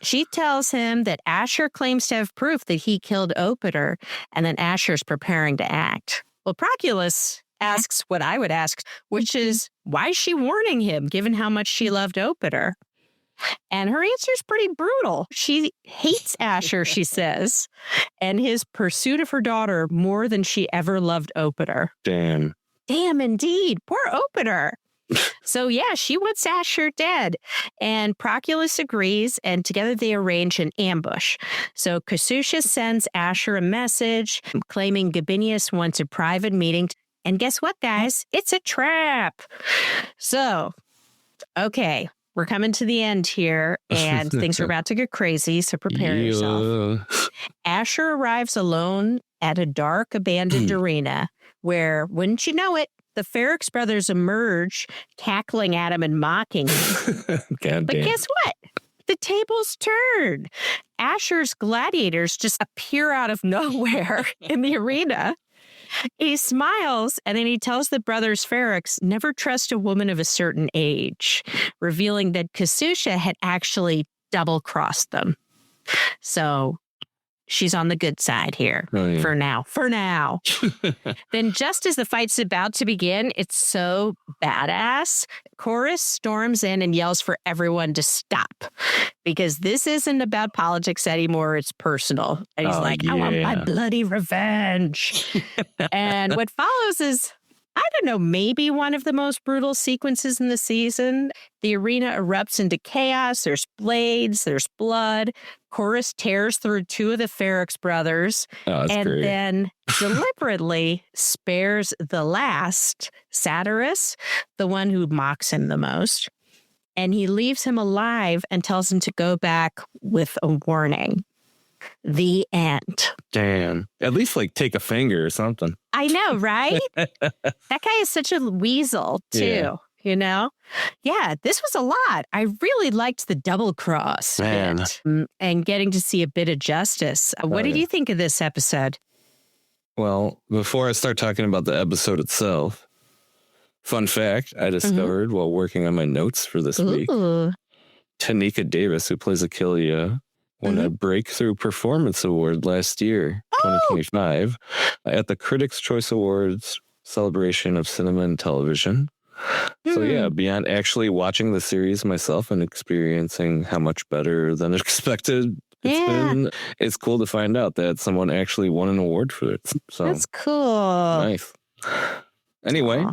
She tells him that Ashur claims to have proof that he killed Opiter, and that Ashur's preparing to act. Well, Proculus asks what I would ask, which is, why is she warning him, given how much she loved Opiter? And her answer is pretty brutal. She hates Ashur, she says, and his pursuit of her daughter more than she ever loved Opiter. Damn. Damn, indeed. Poor Opiter. So, yeah, she wants Ashur dead. And Proculus agrees, and together they arrange an ambush. So Kasusha sends Ashur a message claiming Gabinius wants a private meeting. And guess what, guys? It's a trap. So, okay, we're coming to the end here, and things are about to get crazy, so prepare yourself. Ashur arrives alone at a dark, abandoned arena where, wouldn't you know it, the Ferrex brothers emerge, cackling at him and mocking him. But guess what? The tables turn. Ashur's gladiators just appear out of nowhere in the arena. He smiles, and then he tells the brothers Ferrex never trust a woman of a certain age, revealing that Kasusha had actually double-crossed them. So she's on the good side here for now. For now. Then just as the fight's about to begin, it's so badass. Chorus storms in and yells for everyone to stop because this isn't about politics anymore. It's personal. And he's like, I want my bloody revenge. And what follows is, I don't know, maybe one of the most brutal sequences in the season. The arena erupts into chaos. There's blades. There's blood. Chorus tears through two of the Ferrex brothers and great. Then deliberately spares the last, Satyrus, the one who mocks him the most. And he leaves him alive and tells him to go back with a warning. The end. Damn. At least like take a finger or something. I know, right? That guy is such a weasel, too. Yeah. You know? Yeah, this was a lot. I really liked the double cross bit, and getting to see a bit of justice. What did you think of this episode? Well, before I start talking about the episode itself, fun fact I discovered while working on my notes for this week. Tanika Davis, who plays Achillea, won a Breakthrough Performance Award last year, 2025, at the Critics' Choice Awards celebration of cinema and television. So yeah, beyond actually watching the series myself and experiencing how much better than expected it's been, it's cool to find out that someone actually won an award for it. So that's cool. Nice. Anyway,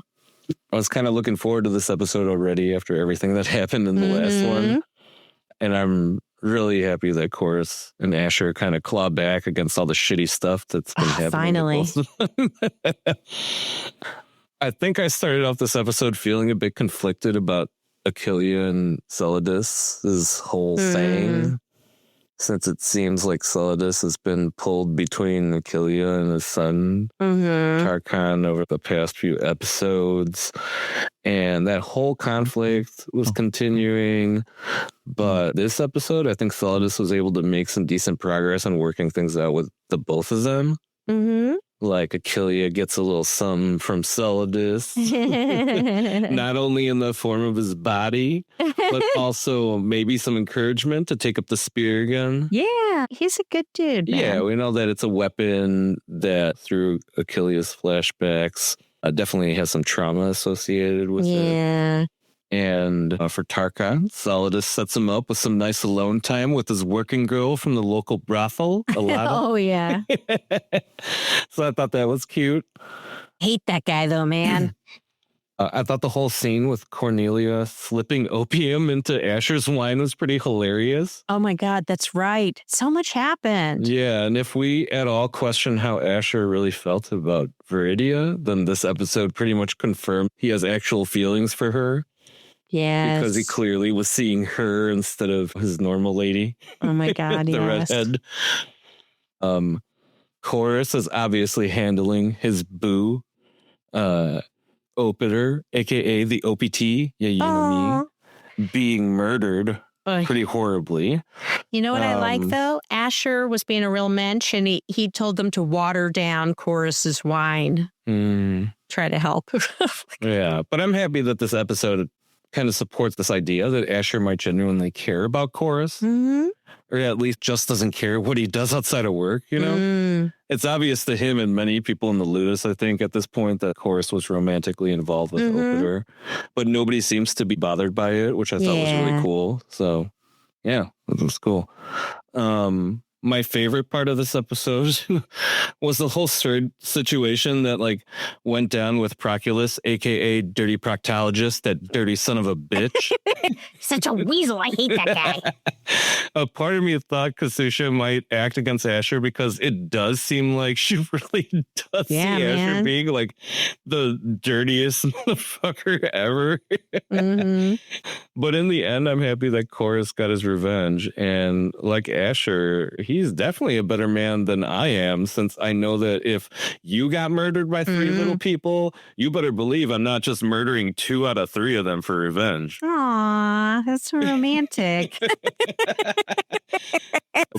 I was kind of looking forward to this episode already after everything that happened in the last one. And I'm really happy that Chorus and Ashur kind of claw back against all the shitty stuff that's been happening. Finally. I think I started off this episode feeling a bit conflicted about Achillea and Celadus' whole thing. since it seems like Solidus has been pulled between Achillea and his son, Tarkhan, over the past few episodes. And that whole conflict was continuing. But this episode, I think Solidus was able to make some decent progress on working things out with the both of them. Like Achillea gets a little something from Solidus, not only in the form of his body, but also maybe some encouragement to take up the spear again. Yeah, he's a good dude, man. Yeah, we know that it's a weapon that through Achillea's flashbacks definitely has some trauma associated with it. Yeah. And for Tarkhan, Solidus sets him up with some nice alone time with his working girl from the local brothel, Alana. Oh, yeah. So I thought that was cute. Hate that guy, though, man. I thought the whole scene with Cornelia slipping opium into Ashur's wine was pretty hilarious. Oh, my God, that's right. So much happened. Yeah, and if we at all question how Ashur really felt about Viridia, then this episode pretty much confirmed he has actual feelings for her. Yes. Because he clearly was seeing her instead of his normal lady. Oh, my God, the yes. redhead. Chorus is obviously handling his boo, Opiter, a.k.a. the OPT, yeah, you know me, being murdered pretty horribly. You know what I like, though? Ashur was being a real mensch, and he told them to water down Chorus's wine. Try to help. Yeah, but I'm happy that this episode kind of supports this idea that Ashur might genuinely care about Chorus. Or at least just doesn't care what he does outside of work, you know? It's obvious to him and many people in the Ludus, I think, at this point, that Chorus was romantically involved with Opiter. But nobody seems to be bothered by it, which I thought was really cool. So, yeah, it was cool. My favorite part of this episode was the whole situation that like went down with Proculus, aka Dirty Proctologist, that dirty son of a bitch. Such a weasel. I hate that guy. A part of me thought Kasusha might act against Ashur because it does seem like she really does see Ashur being like the dirtiest motherfucker ever. But in the end, I'm happy that Chorus got his revenge. And like Ashur, he's definitely a better man than I am, since I know that if you got murdered by 3 little people, you better believe I'm not just murdering 2 out of 3 of them for revenge. Aw, that's so romantic.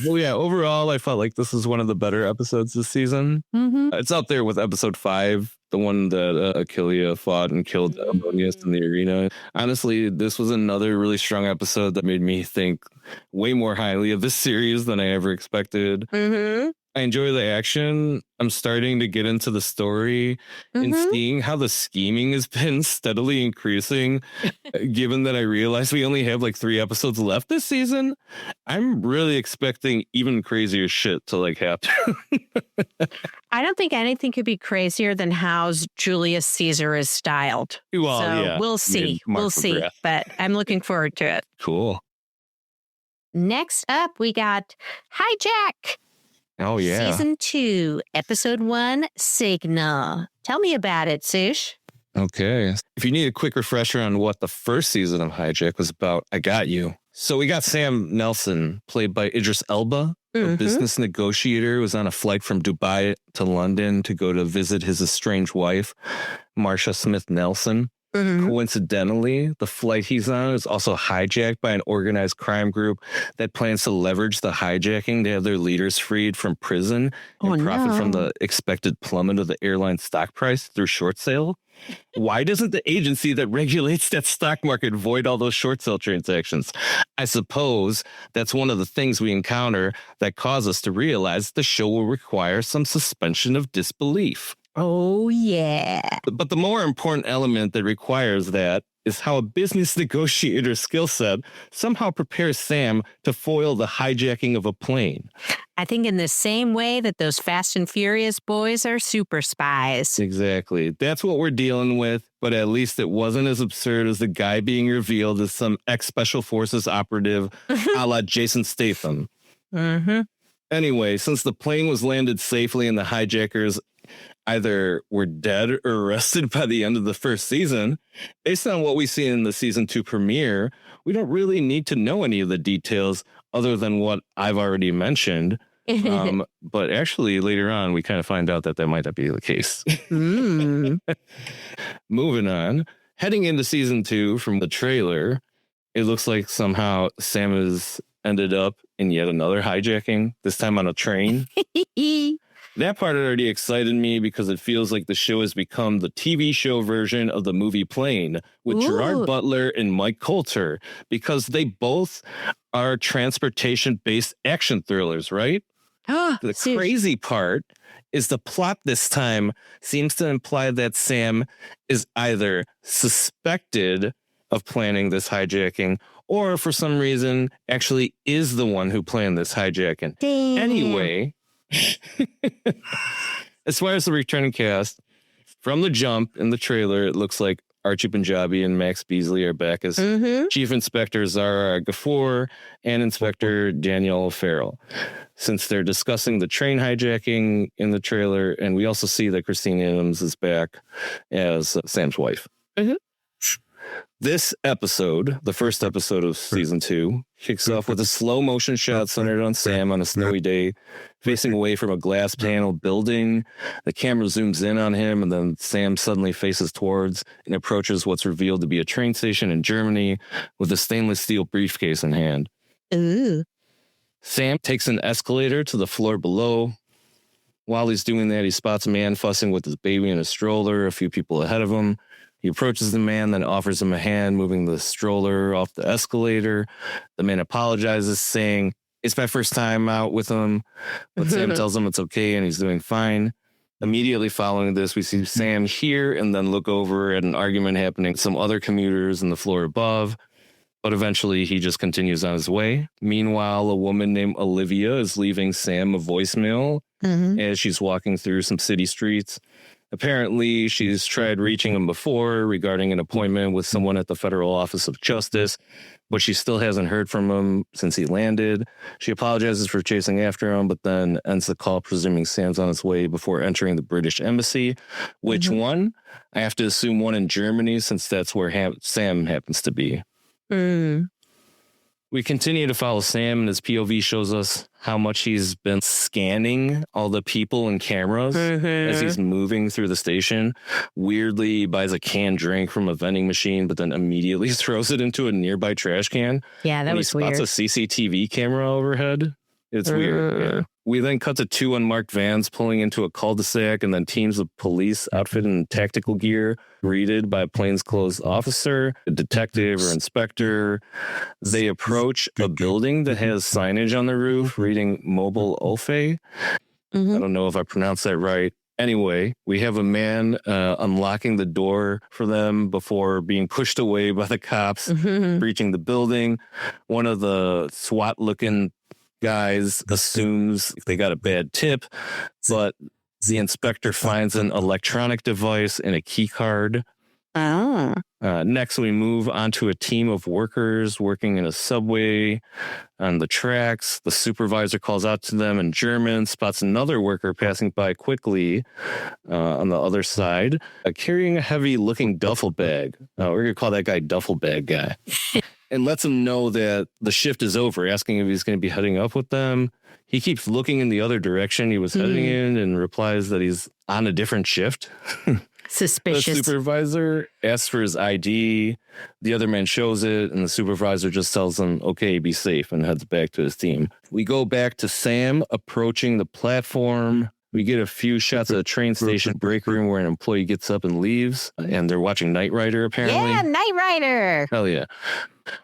Well, yeah, overall, I felt like this is one of the better episodes this season. It's up there with episode 5, the one that Achillea fought and killed Ammonius in the arena. Honestly, this was another really strong episode that made me think way more highly of this series than I ever expected. I enjoy the action. I'm starting to get into the story and seeing how the scheming has been steadily increasing. Given that I realize we only have like 3 episodes left this season, I'm really expecting even crazier shit to like happen. I don't think anything could be crazier than how Julius Caesar is styled. Well, so yeah. we'll see. We'll see. Breath. But I'm looking forward to it. Cool. Next up, we got Hijack. Oh, yeah. Season 2, Episode 1, Signal. Tell me about it, Sush. Okay. If you need a quick refresher on what the first season of Hijack was about, I got you. So we got Sam Nelson, played by Idris Elba, a business negotiator who was on a flight from Dubai to London to go to visit his estranged wife, Marcia Smith Nelson. Coincidentally, the flight he's on is also hijacked by an organized crime group that plans to leverage the hijacking to have their leaders freed from prison and profit from the expected plummet of the airline stock price through short sale. Why doesn't the agency that regulates that stock market void all those short sale transactions? I suppose that's one of the things we encounter that cause us to realize the show will require some suspension of disbelief. Oh, yeah. But the more important element that requires that is how a business negotiator skill set somehow prepares Sam to foil the hijacking of a plane. I think in the same way that those Fast and Furious boys are super spies. Exactly. That's what we're dealing with, but at least it wasn't as absurd as the guy being revealed as some ex-Special Forces operative a la Jason Statham. Anyway, since the plane was landed safely and the hijackers either were dead or arrested by the end of the first season, based on what we see in the season 2 premiere, we don't really need to know any of the details other than what I've already mentioned. But actually, later on, we kind of find out that might not be the case. Moving on, heading into season 2 from the trailer, it looks like somehow Sam has ended up in yet another hijacking, this time on a train. That part already excited me because it feels like the show has become the TV show version of the movie Plane with Gerard Butler and Mike Coulter, because they both are transportation-based action thrillers, right? The crazy part is the plot this time seems to imply that Sam is either suspected of planning this hijacking or for some reason actually is the one who planned this hijacking. Damn. Anyway, as far as the returning cast, from the jump in the trailer, it looks like Archie Punjabi and Max Beasley are back as Chief Inspector Zara Ghafoor and Inspector Danielle Farrell, since they're discussing the train hijacking in the trailer. And we also see that Christine Adams is back as Sam's wife. This episode, the first episode of season 2, kicks off with a slow motion shot centered on Sam on a snowy day, facing away from a glass panel building. The camera zooms in on him, and then Sam suddenly faces towards and approaches what's revealed to be a train station in Germany with a stainless steel briefcase in hand. Ooh. Sam takes an escalator to the floor below. While he's doing that, he spots a man fussing with his baby in a stroller a few people ahead of him. He approaches the man, then offers him a hand, moving the stroller off the escalator. The man apologizes, saying, "It's my first time out with him." But Sam tells him it's okay and he's doing fine. Immediately following this, we see Sam hear and then look over at an argument happening with some other commuters in the floor above. But eventually he just continues on his way. Meanwhile, a woman named Olivia is leaving Sam a voicemail as she's walking through some city streets. Apparently, she's tried reaching him before regarding an appointment with someone at the Federal Office of Justice, but she still hasn't heard from him since he landed. She apologizes for chasing after him, but then ends the call, presuming Sam's on his way before entering the British Embassy. Which one? I have to assume one in Germany, since that's where Sam happens to be. We continue to follow Sam, and his POV shows us how much he's been scanning all the people and cameras as he's moving through the station. Weirdly, he buys a canned drink from a vending machine, but then immediately throws it into a nearby trash can. Yeah, that was weird. He spots a CCTV camera overhead. It's weird. Yeah. We then cut to 2 unmarked vans pulling into a cul-de-sac, and then teams of police outfitted in tactical gear greeted by a plainclothes officer, a detective or inspector. They approach a building that has signage on the roof reading Mobile Olfe. I don't know if I pronounced that right. Anyway, we have a man unlocking the door for them before being pushed away by the cops breaching the building. One of the SWAT-looking guys assumes they got a bad tip, but the inspector finds an electronic device and a key card. Next, we move on to a team of workers working in a subway on the tracks. The supervisor calls out to them in German, spots another worker passing by quickly on the other side, carrying a heavy-looking duffel bag. We're going to call that guy Duffel Bag Guy. And lets him know that the shift is over, asking if he's going to be heading up with them. He keeps looking in the other direction he was heading in and replies that he's on a different shift. Suspicious. The supervisor asks for his ID. The other man shows it, and the supervisor just tells him, okay, be safe, and heads back to his team. We go back to Sam approaching the platform. We get a few shots of the train station break room where an employee gets up and leaves, and they're watching Knight Rider, apparently. Yeah, Knight Rider. Hell yeah.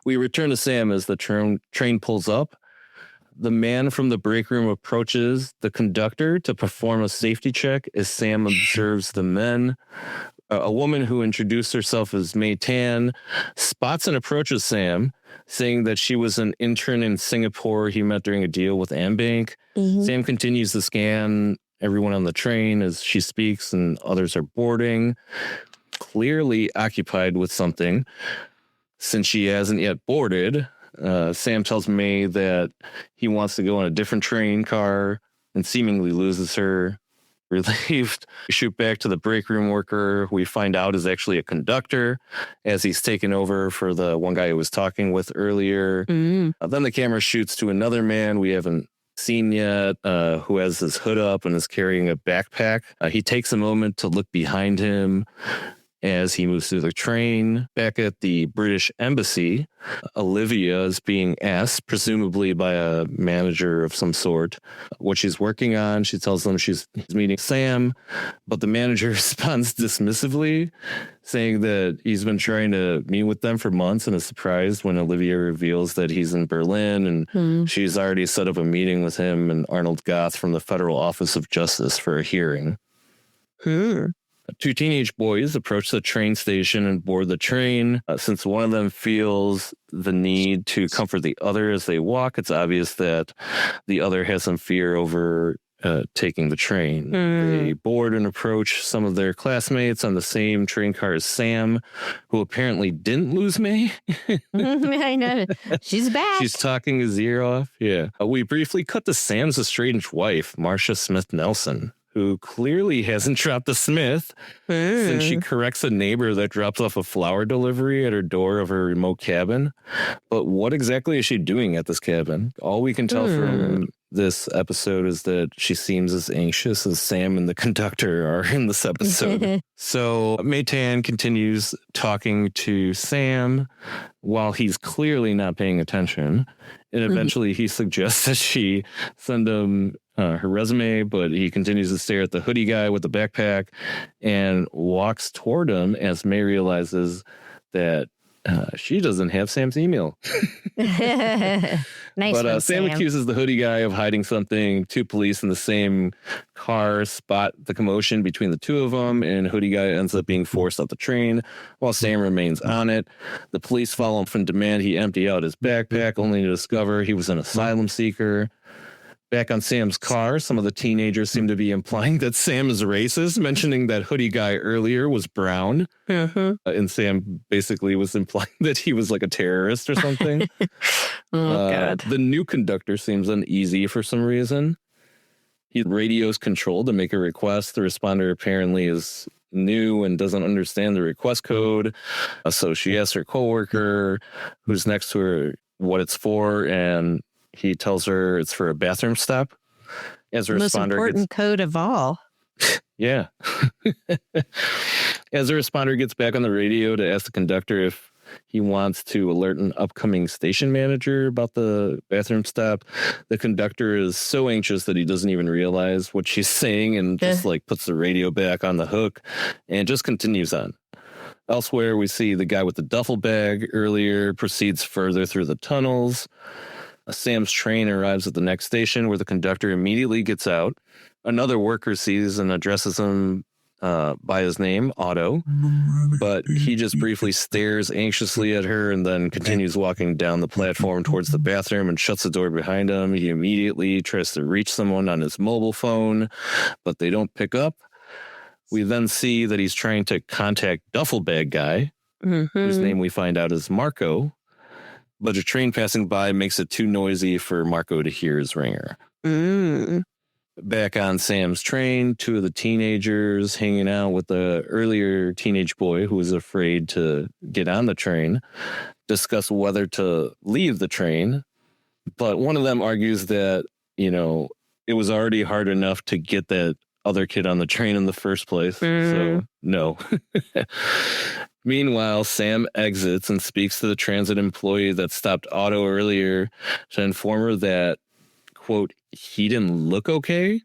We return to Sam as the train pulls up. The man from the break room approaches the conductor to perform a safety check as Sam observes the men. A woman who introduced herself as May Tan spots and approaches Sam, saying that she was an intern in Singapore he met during a deal with Ambank. Sam continues to scan everyone on the train as she speaks and others are boarding, clearly occupied with something. Since she hasn't yet boarded, Sam tells May that he wants to go on a different train car and seemingly loses her. relieved. We shoot back to the break room worker we find out is actually a conductor as he's taken over for the one guy who was talking with earlier. Then the camera shoots to another man we haven't seen yet, who has his hood up and is carrying a backpack. He takes a moment to look behind him as he moves through the train. Back at the British Embassy, Olivia is being asked, presumably by a manager of some sort, what she's working on. She tells them she's meeting Sam, but the manager responds dismissively, saying that he's been trying to meet with them for months and is surprised when Olivia reveals that he's in Berlin and she's already set up a meeting with him and Arnold Goth from the Federal Office of Justice for a hearing. Two teenage boys approach the train station and board the train. Since one of them feels the need to comfort the other as they walk, it's obvious that the other has some fear over taking the train. They board and approach some of their classmates on the same train car as Sam, who apparently didn't lose May. I know. She's back. She's talking his ear off. Yeah. We briefly cut to Sam's estranged wife, Marcia Smith Nelson, who clearly hasn't dropped the Smith since she corrects a neighbor that drops off a flower delivery at her door of her remote cabin. But what exactly is she doing at this cabin? All we can tell from this episode is that she seems as anxious as Sam and the conductor are in this episode. So Maytan continues talking to Sam while he's clearly not paying attention. And eventually he suggests that she send him her resume, but he continues to stare at the hoodie guy with the backpack and walks toward him as May realizes that she doesn't have Sam's email. Nice but one, Sam accuses the hoodie guy of hiding something. Two police in the same car spot the commotion between the two of them, and hoodie guy ends up being forced off the train while Sam remains on it. The police follow him and demand he empty out his backpack, only to discover he was an asylum seeker. Back on Sam's car, some of the teenagers seem to be implying that Sam is racist, mentioning that hoodie guy earlier was brown. And Sam basically was implying that he was like a terrorist or something. God. The new conductor seems uneasy for some reason. He radios control to make a request. The responder apparently is new and doesn't understand the request code. So she asks her coworker who's next to her what it's for, and he tells her it's for a bathroom stop. As a Most responder important code of all. Yeah. As the responder gets back on the radio to ask the conductor if he wants to alert an upcoming station manager about the bathroom stop, the conductor is so anxious that he doesn't even realize what she's saying and just like puts the radio back on the hook and just continues on. Elsewhere, we see the guy with the duffel bag earlier proceeds further through the tunnels. Sam's train arrives at the next station where the conductor immediately gets out. Another worker sees and addresses him by his name, Otto, but he just briefly stares anxiously at her and then continues walking down the platform towards the bathroom and shuts the door behind him. He immediately tries to reach someone on his mobile phone, but they don't pick up. We then see that he's trying to contact Duffel Bag Guy, whose name we find out is Marco. But a train passing by makes it too noisy for Marco to hear his ringer. Back on Sam's train, two of the teenagers hanging out with the earlier teenage boy who was afraid to get on the train discuss whether to leave the train. But one of them argues that, you know, it was already hard enough to get that other kid on the train in the first place. So, no. Meanwhile, Sam exits and speaks to the transit employee that stopped Otto earlier to inform her that, quote, he didn't look okay,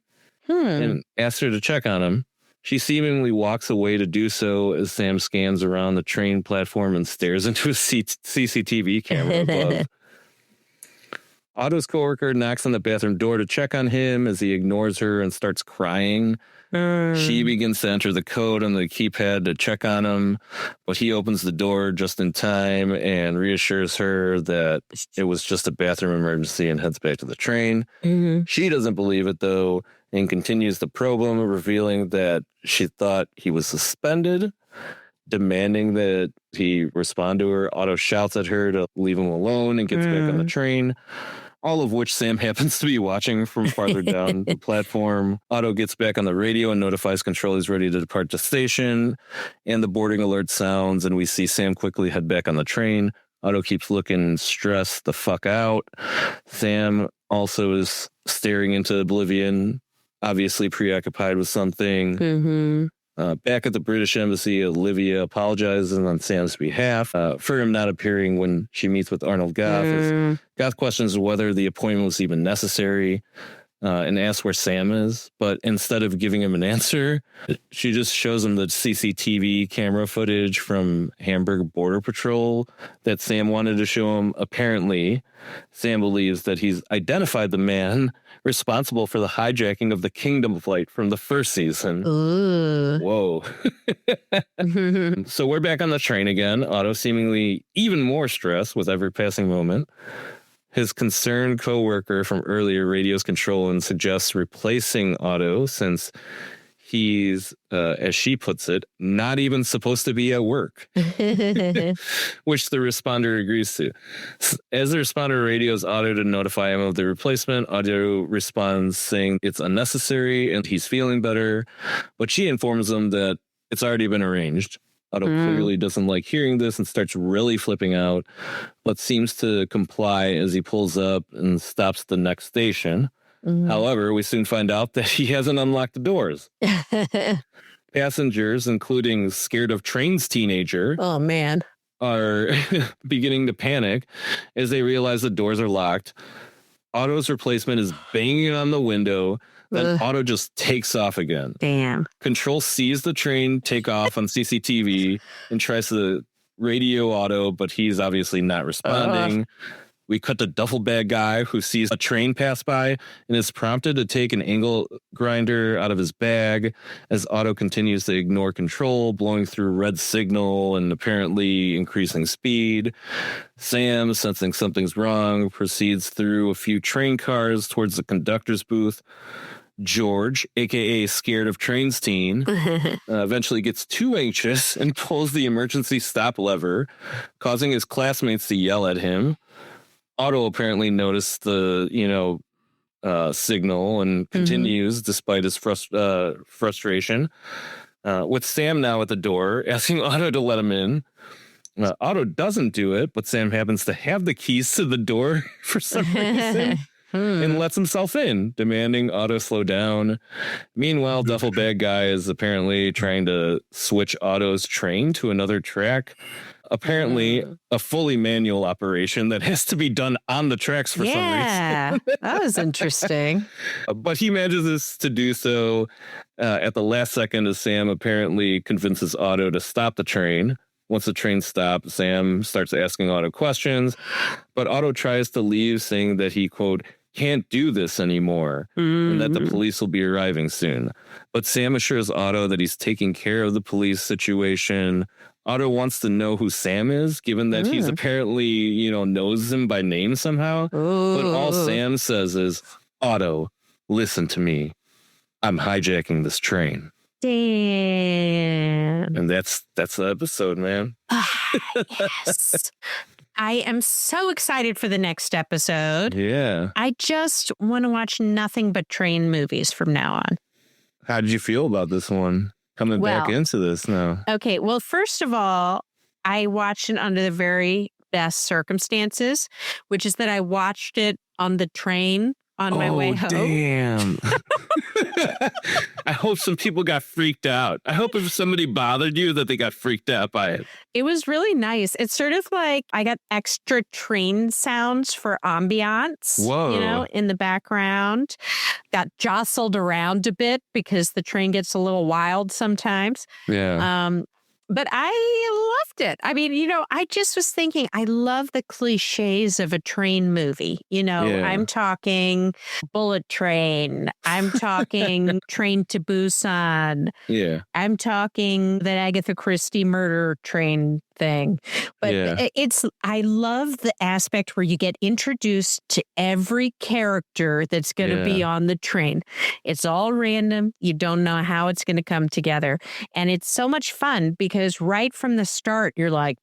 and asks her to check on him. She seemingly walks away to do so as Sam scans around the train platform and stares into a CCTV camera above. Otto's coworker knocks on the bathroom door to check on him as he ignores her and starts crying. She begins to enter the code on the keypad to check on him, but he opens the door just in time and reassures her that it was just a bathroom emergency and heads back to the train. She doesn't believe it, though, and continues to probe him, revealing that she thought he was suspended. Demanding that he respond to her, Otto shouts at her to leave him alone and gets back on the train. all of which Sam happens to be watching from farther down the platform. Otto gets back on the radio and notifies Control he's ready to depart the station, and the boarding alert sounds, and we see Sam quickly head back on the train. Otto keeps looking stressed the fuck out. Sam also is staring into oblivion, obviously preoccupied with something. Mm-hmm. Back at the British Embassy, Olivia apologizes on Sam's behalf for him not appearing when she meets with Arnold Goff. As Goff questions whether the appointment was even necessary and asks where Sam is. But instead of giving him an answer, she just shows him the CCTV camera footage from Hamburg Border Patrol that Sam wanted to show him. Apparently, Sam believes that he's identified the man responsible for the hijacking of the Kingdom flight from the first season. Ooh. Whoa. So we're back on the train again. Otto seemingly even more stressed with every passing moment. His concerned coworker from earlier radios Control and suggests replacing Otto since he's, as she puts it, not even supposed to be at work, which the responder agrees to. As the responder radios Otto to notify him of the replacement, Otto responds saying it's unnecessary and he's feeling better, but she informs him that it's already been arranged. Otto clearly doesn't like hearing this and starts really flipping out, but seems to comply as he pulls up and stops at the next station. However, we soon find out that he hasn't unlocked the doors. Passengers, including Scared of Trains teenager, Oh, man. are beginning to panic as they realize the doors are locked. Otto's replacement is banging on the window. Then Otto just takes off again. Damn. Control sees the train take off on CCTV and tries to radio Otto, but he's obviously not responding. We cut the duffel bag guy who sees a train pass by and is prompted to take an angle grinder out of his bag as Otto continues to ignore Control, blowing through red signal and apparently increasing speed. Sam, sensing something's wrong, proceeds through a few train cars towards the conductor's booth. George, a.k.a. Scared of Trains teen, eventually gets too anxious and pulls the emergency stop lever, causing his classmates to yell at him. Otto apparently noticed the, signal and continues despite his frustration. With Sam now at the door, asking Otto to let him in. Otto doesn't do it, but Sam happens to have the keys to the door for some reason. And lets himself in, demanding Otto slow down. Meanwhile, Duffel Bag Guy is apparently trying to switch Otto's train to another track. Apparently, a fully manual operation that has to be done on the tracks for some reason. Yeah, that was interesting. But he manages to do so at the last second as Sam apparently convinces Otto to stop the train. Once the train stops, Sam starts asking Otto questions, but Otto tries to leave, saying that he, quote, can't do this anymore and that the police will be arriving soon. But Sam assures Otto that he's taking care of the police situation. Otto wants to know who Sam is, given that he's apparently, knows him by name somehow. But all Sam says is, Otto, listen to me. I'm hijacking this train. Damn. And that's the episode, man. Yes. I am so excited for the next episode. Yeah. I just want to watch nothing but train movies from now on. How did you feel about this one? Coming back into this now. Okay. Well, first of all, I watched it under the very best circumstances, which is that I watched it on the train on my way home. Damn. I hope some people got freaked out. I hope if somebody bothered you that they got freaked out by it. It was really nice. It's sort of like I got extra train sounds for ambiance, Whoa. In the background. Got jostled around a bit because the train gets a little wild sometimes. Yeah. But I loved it. I mean, I just was thinking, I love the cliches of a train movie. I'm talking Bullet Train. I'm talking Train to Busan. Yeah. I'm talking that Agatha Christie murder train thing. But I love the aspect where you get introduced to every character that's going to be on the train. It's all random. You don't know how it's going to come together. And it's so much fun because right from the start, you're like,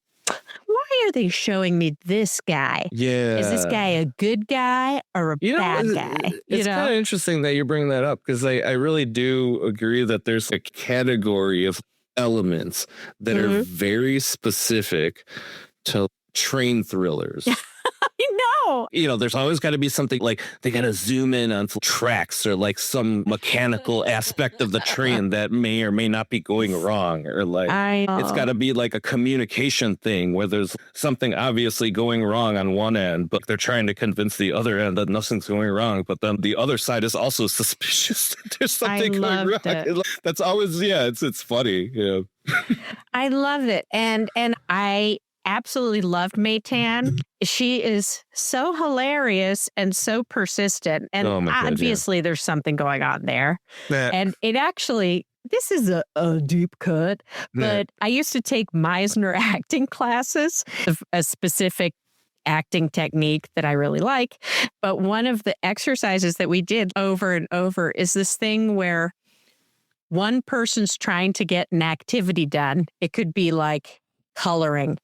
why are they showing me this guy? Yeah. Is this guy a good guy or a bad guy? It's kind of interesting that you bring that up because I really do agree that there's a category of elements that are very specific to train thrillers. I know. You know, there's always got to be something like they got to zoom in on tracks or like some mechanical aspect of the train that may or may not be going wrong, or like it's got to be like a communication thing where there's something obviously going wrong on one end, but they're trying to convince the other end that nothing's going wrong. But then the other side is also suspicious that there's something going wrong. That's always, it's funny. Yeah. I loved it. And I absolutely loved Maytan. She is so hilarious and so persistent. And obviously there's something going on there. And it actually, this is a deep cut, but I used to take Meisner acting classes, a specific acting technique that I really like. But one of the exercises that we did over and over is this thing where one person's trying to get an activity done. It could be like coloring,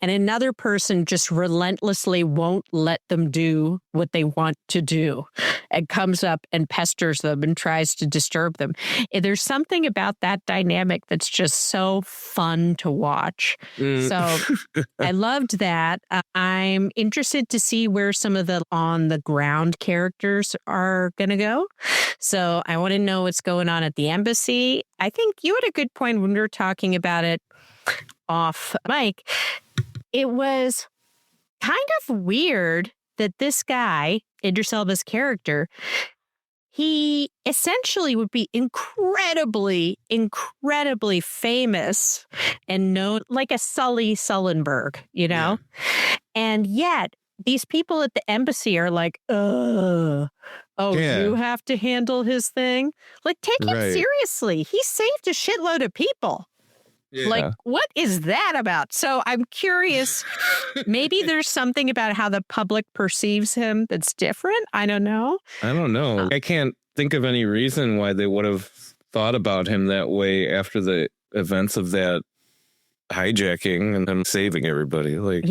and another person just relentlessly won't let them do what they want to do and comes up and pesters them and tries to disturb them. And there's something about that dynamic that's just so fun to watch. So I loved that. I'm interested to see where some of the on the ground characters are going to go. So I want to know what's going on at the embassy. I think you had a good point when we were talking about it off mic. It was kind of weird that this guy, Idris Elba's character, he essentially would be incredibly famous and known like a Sully Sullenberg, you know? Yeah. And yet these people at the embassy are like, you have to handle his thing? Like, take him seriously. He saved a shitload of people. Yeah. Like, what is that about? So I'm curious, maybe there's something about how the public perceives him that's different. I don't know. I can't think of any reason why they would have thought about him that way after the events of that hijacking and him saving everybody. Like,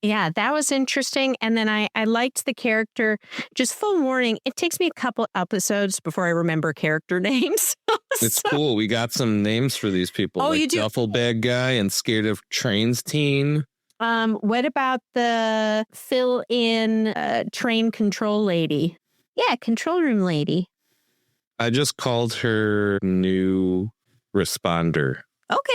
yeah, that was interesting. And then I liked the character. Just full warning, it takes me a couple episodes before I remember character names. It's cool. We got some names for these people. Oh, like you do? Duffel Bag Guy and Scared of Trains Teen. What about the fill-in train control lady? Yeah, control room lady. I just called her new responder. Okay.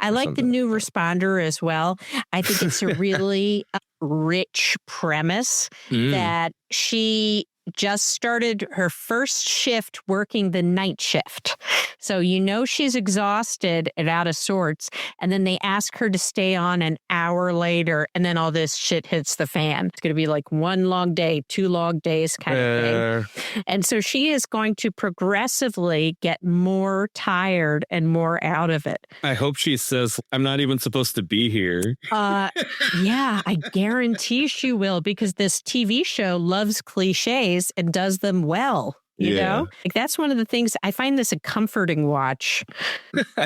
I like the new responder as well. I think it's a really rich premise that she just started her first shift working the night shift. So she's exhausted and out of sorts. And then they ask her to stay on an hour later. And then all this shit hits the fan. It's going to be like 1 long day, 2 long days kind of thing. And so she is going to progressively get more tired and more out of it. I hope she says, I'm not even supposed to be here. Yeah, I guarantee she will, because this TV show loves cliches and does them well. You know, like that's one of the things I find this a comforting watch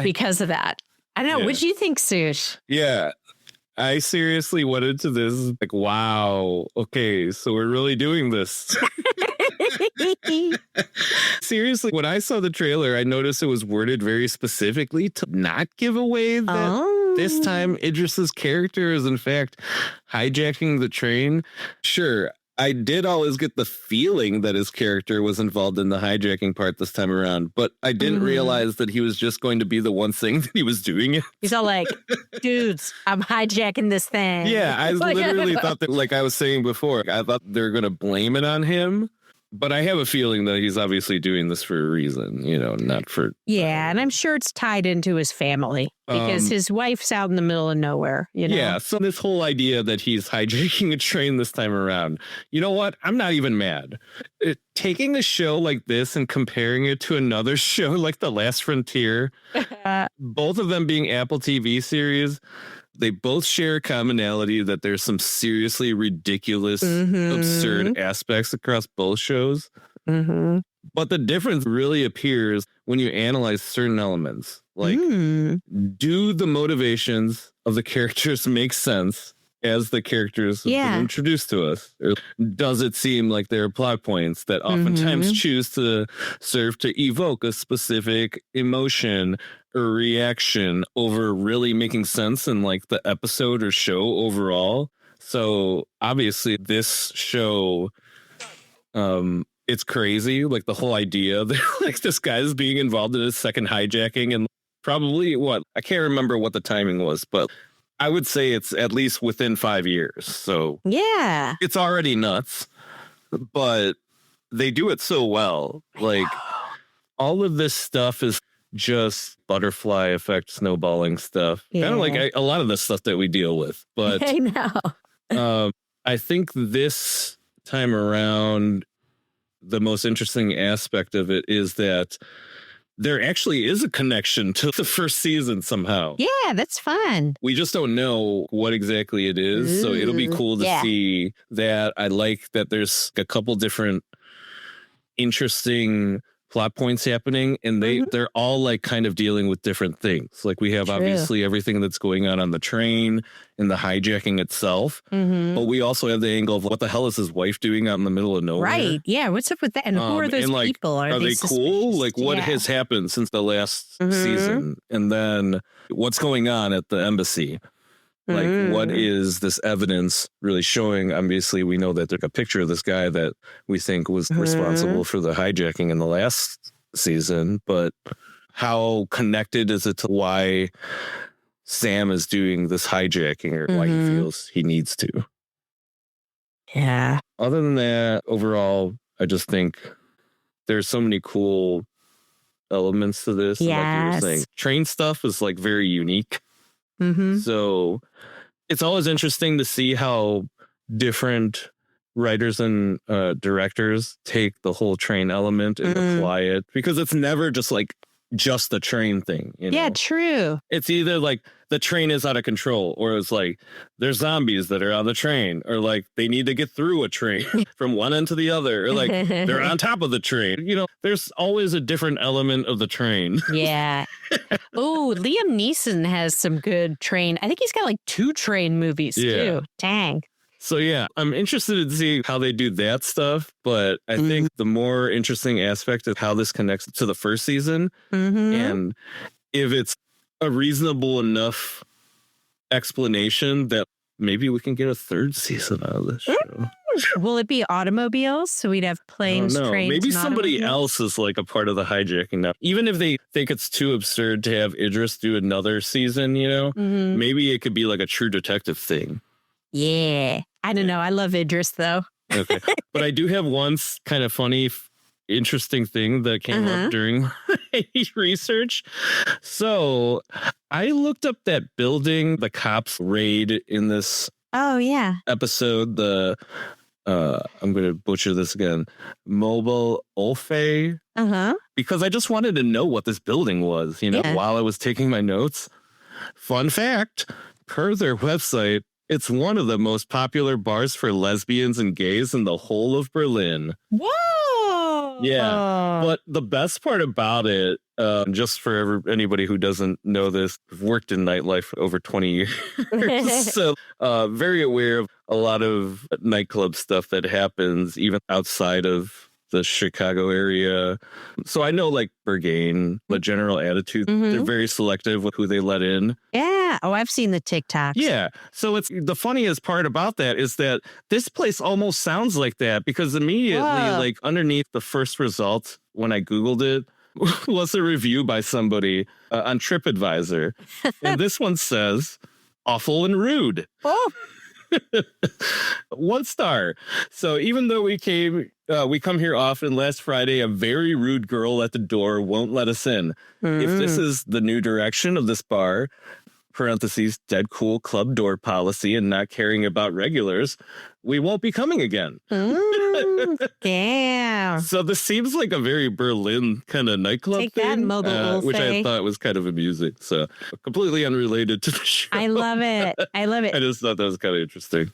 because of that. I don't know. What do you think, Sush? Yeah, I seriously went into this like, wow, okay, so we're really doing this. Seriously, when I saw the trailer, I noticed it was worded very specifically to not give away that this time Idris's character is in fact hijacking the train. Sure, I did always get the feeling that his character was involved in the hijacking part this time around, but I didn't realize that he was just going to be the one saying that he was doing it. He's all like, dudes, I'm hijacking this thing. Yeah, I literally thought that, like I was saying before, I thought they were going to blame it on him. But I have a feeling that he's obviously doing this for a reason, not for... Yeah, and I'm sure it's tied into his family because his wife's out in the middle of nowhere, Yeah, so this whole idea that he's hijacking a train this time around, you know what? I'm not even mad. Taking a show like this and comparing it to another show like The Last Frontier, both of them being Apple TV series... They both share a commonality that there's some seriously ridiculous, absurd aspects across both shows. But the difference really appears when you analyze certain elements. Like, do the motivations of the characters make sense as the characters have been introduced to us? Or does it seem like there are plot points that oftentimes choose to serve to evoke a specific emotion or reaction over really making sense in like the episode or show overall? So obviously this show, it's crazy. Like the whole idea that like this guy's being involved in a second hijacking and probably I can't remember what the timing was, but I would say it's at least within 5 years. So yeah, it's already nuts, but they do it so well. Like all of this stuff is just butterfly effect, snowballing stuff. Kind of like a lot of the stuff that we deal with. But I know. I think this time around, the most interesting aspect of it is that there actually is a connection to the first season somehow. Yeah, that's fun. We just don't know what exactly it is. So it'll be cool to see that. I like that there's a couple different interesting plot points happening, and they're all like kind of dealing with different things. Like we have obviously everything that's going on the train and the hijacking itself, but we also have the angle of what the hell is his wife doing out in the middle of nowhere? Right. Yeah. What's up with that? And who are those like, people? Are they cool? Like what has happened since the last season? And then what's going on at the embassy? Like, what is this evidence really showing? Obviously, we know that there's a picture of this guy that we think was responsible for the hijacking in the last season, but how connected is it to why Sam is doing this hijacking or why he feels he needs to? Yeah. Other than that, overall, I just think there's so many cool elements to this. Yes. Like you were saying, train stuff is like very unique. So it's always interesting to see how different writers and directors take the whole train element and apply it, because it's never just like just the train thing. You know? True. It's either like the train is out of control, or it's like there's zombies that are on the train, or like they need to get through a train from one end to the other, or like they're on top of the train. You know, there's always a different element of the train. Yeah. Oh, Liam Neeson has some good train. I think he's got like 2 train movies too. Dang. So yeah, I'm interested to see how they do that stuff, but I think the more interesting aspect is how this connects to the first season, and if it's a reasonable enough explanation that maybe we can get a 3rd season out of this show. Will it be automobiles? So we'd have planes, trains, maybe somebody else is like a part of the hijacking now. Even if they think it's too absurd to have Idris do another season, you know, maybe it could be like a True Detective thing. Yeah. I don't know. I love Idris, though. Okay. But I do have one kind of funny, interesting thing that came up during my research. So I looked up that building the cops raid in this episode. The I'm going to butcher this again. Mobile Olfe. Because I just wanted to know what this building was, you know, while I was taking my notes. Fun fact, per their website, it's one of the most popular bars for lesbians and gays in the whole of Berlin. Whoa! Yeah. But the best part about it, just for anybody who doesn't know this, I've worked in nightlife for over 20 years. So very aware of a lot of nightclub stuff that happens even outside of the Chicago area. So I know like Berghain, the general attitude, they're very selective with who they let in. Yeah. Oh, I've seen the TikToks. Yeah. So it's the funniest part about that is that this place almost sounds like that, because immediately like underneath the first result when I Googled it was a review by somebody on TripAdvisor. And this one says, awful and rude. Oh. 1 star. So even though we come here often, last Friday, a very rude girl at the door won't let us in. If this is the new direction of this bar, parentheses, dead cool club door policy and not caring about regulars, we won't be coming again. Damn. So this seems like a very Berlin kind of nightclub Take thing, that, Mobile which I Olfe. thought was kind of amusing. So completely unrelated to the show. I love it. I love it. I just thought that was kind of interesting.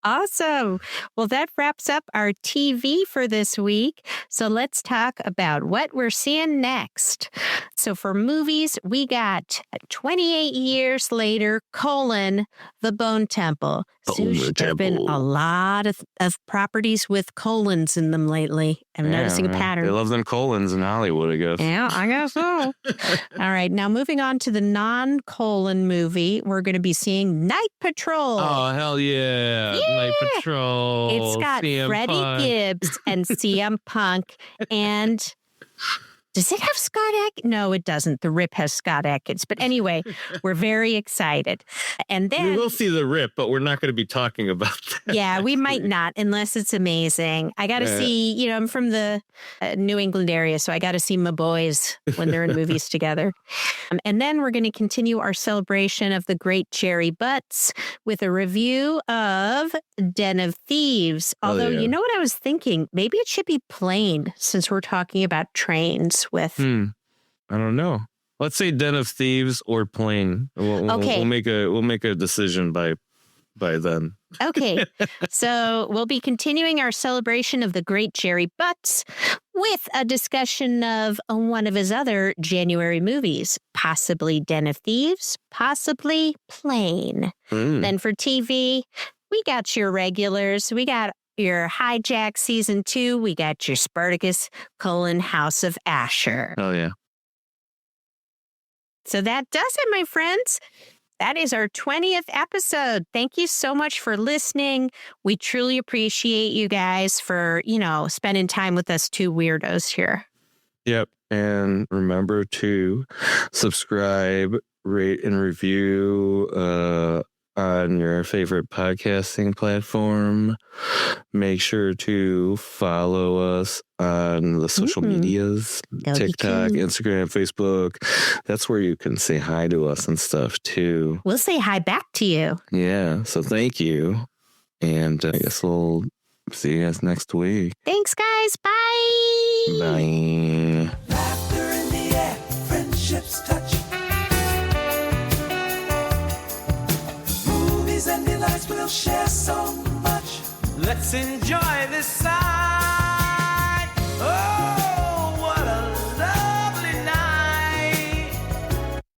Awesome. Well, that wraps up our TV for this week. So let's talk about what we're seeing next. So for movies, we got 28 years later, The Bone Temple. Sushi, there have been a lot of properties with colons in them lately. I'm noticing a pattern. They love them colons in Hollywood, I guess. Yeah, I guess so. All right. Now, moving on to the non-colon movie, we're going to be seeing Night Patrol. Oh, hell yeah. Night Patrol. It's got CM Freddie Punk. Gibbs and CM Punk. And does it have Scott Adkins? No, it doesn't. The Rip has Scott Adkins. But anyway, we're very excited. And then We will see the Rip, but we're not going to be talking about that. yeah, we might not unless it's amazing. I got to see, I'm from the New England area, so I got to see my boys when they're in movies together. And then we're going to continue our celebration of the great Jerry Butts with a review of Den of Thieves. Although, yeah. you know what I was thinking? Maybe it should be Plane since we're talking about trains with... I don't know. Let's say Den of Thieves or Plane. Okay. We'll make a decision by then. Okay, so we'll be continuing our celebration of the great Jerry Butts with a discussion of one of his other January movies, possibly Den of Thieves, possibly Plane. Then for TV, we got your regulars. We got your Hijack Season 2. We got your Spartacus, House of Ashur. Oh, yeah. So that does it, my friends. That is our 20th episode. Thank you so much for listening. We truly appreciate you guys for, spending time with us two weirdos here. Yep. And remember to subscribe, rate, and review on your favorite podcasting platform. Make sure to follow us on the social medias, TikTok, Instagram, Facebook. That's where you can say hi to us and stuff too. We'll say hi back to you. Yeah. So thank you. And I guess we'll see you guys next week. Thanks, guys. Bye. Bye. Laughter in the air, friendships touch. Movies and delights, we'll share so much. Let's enjoy this side.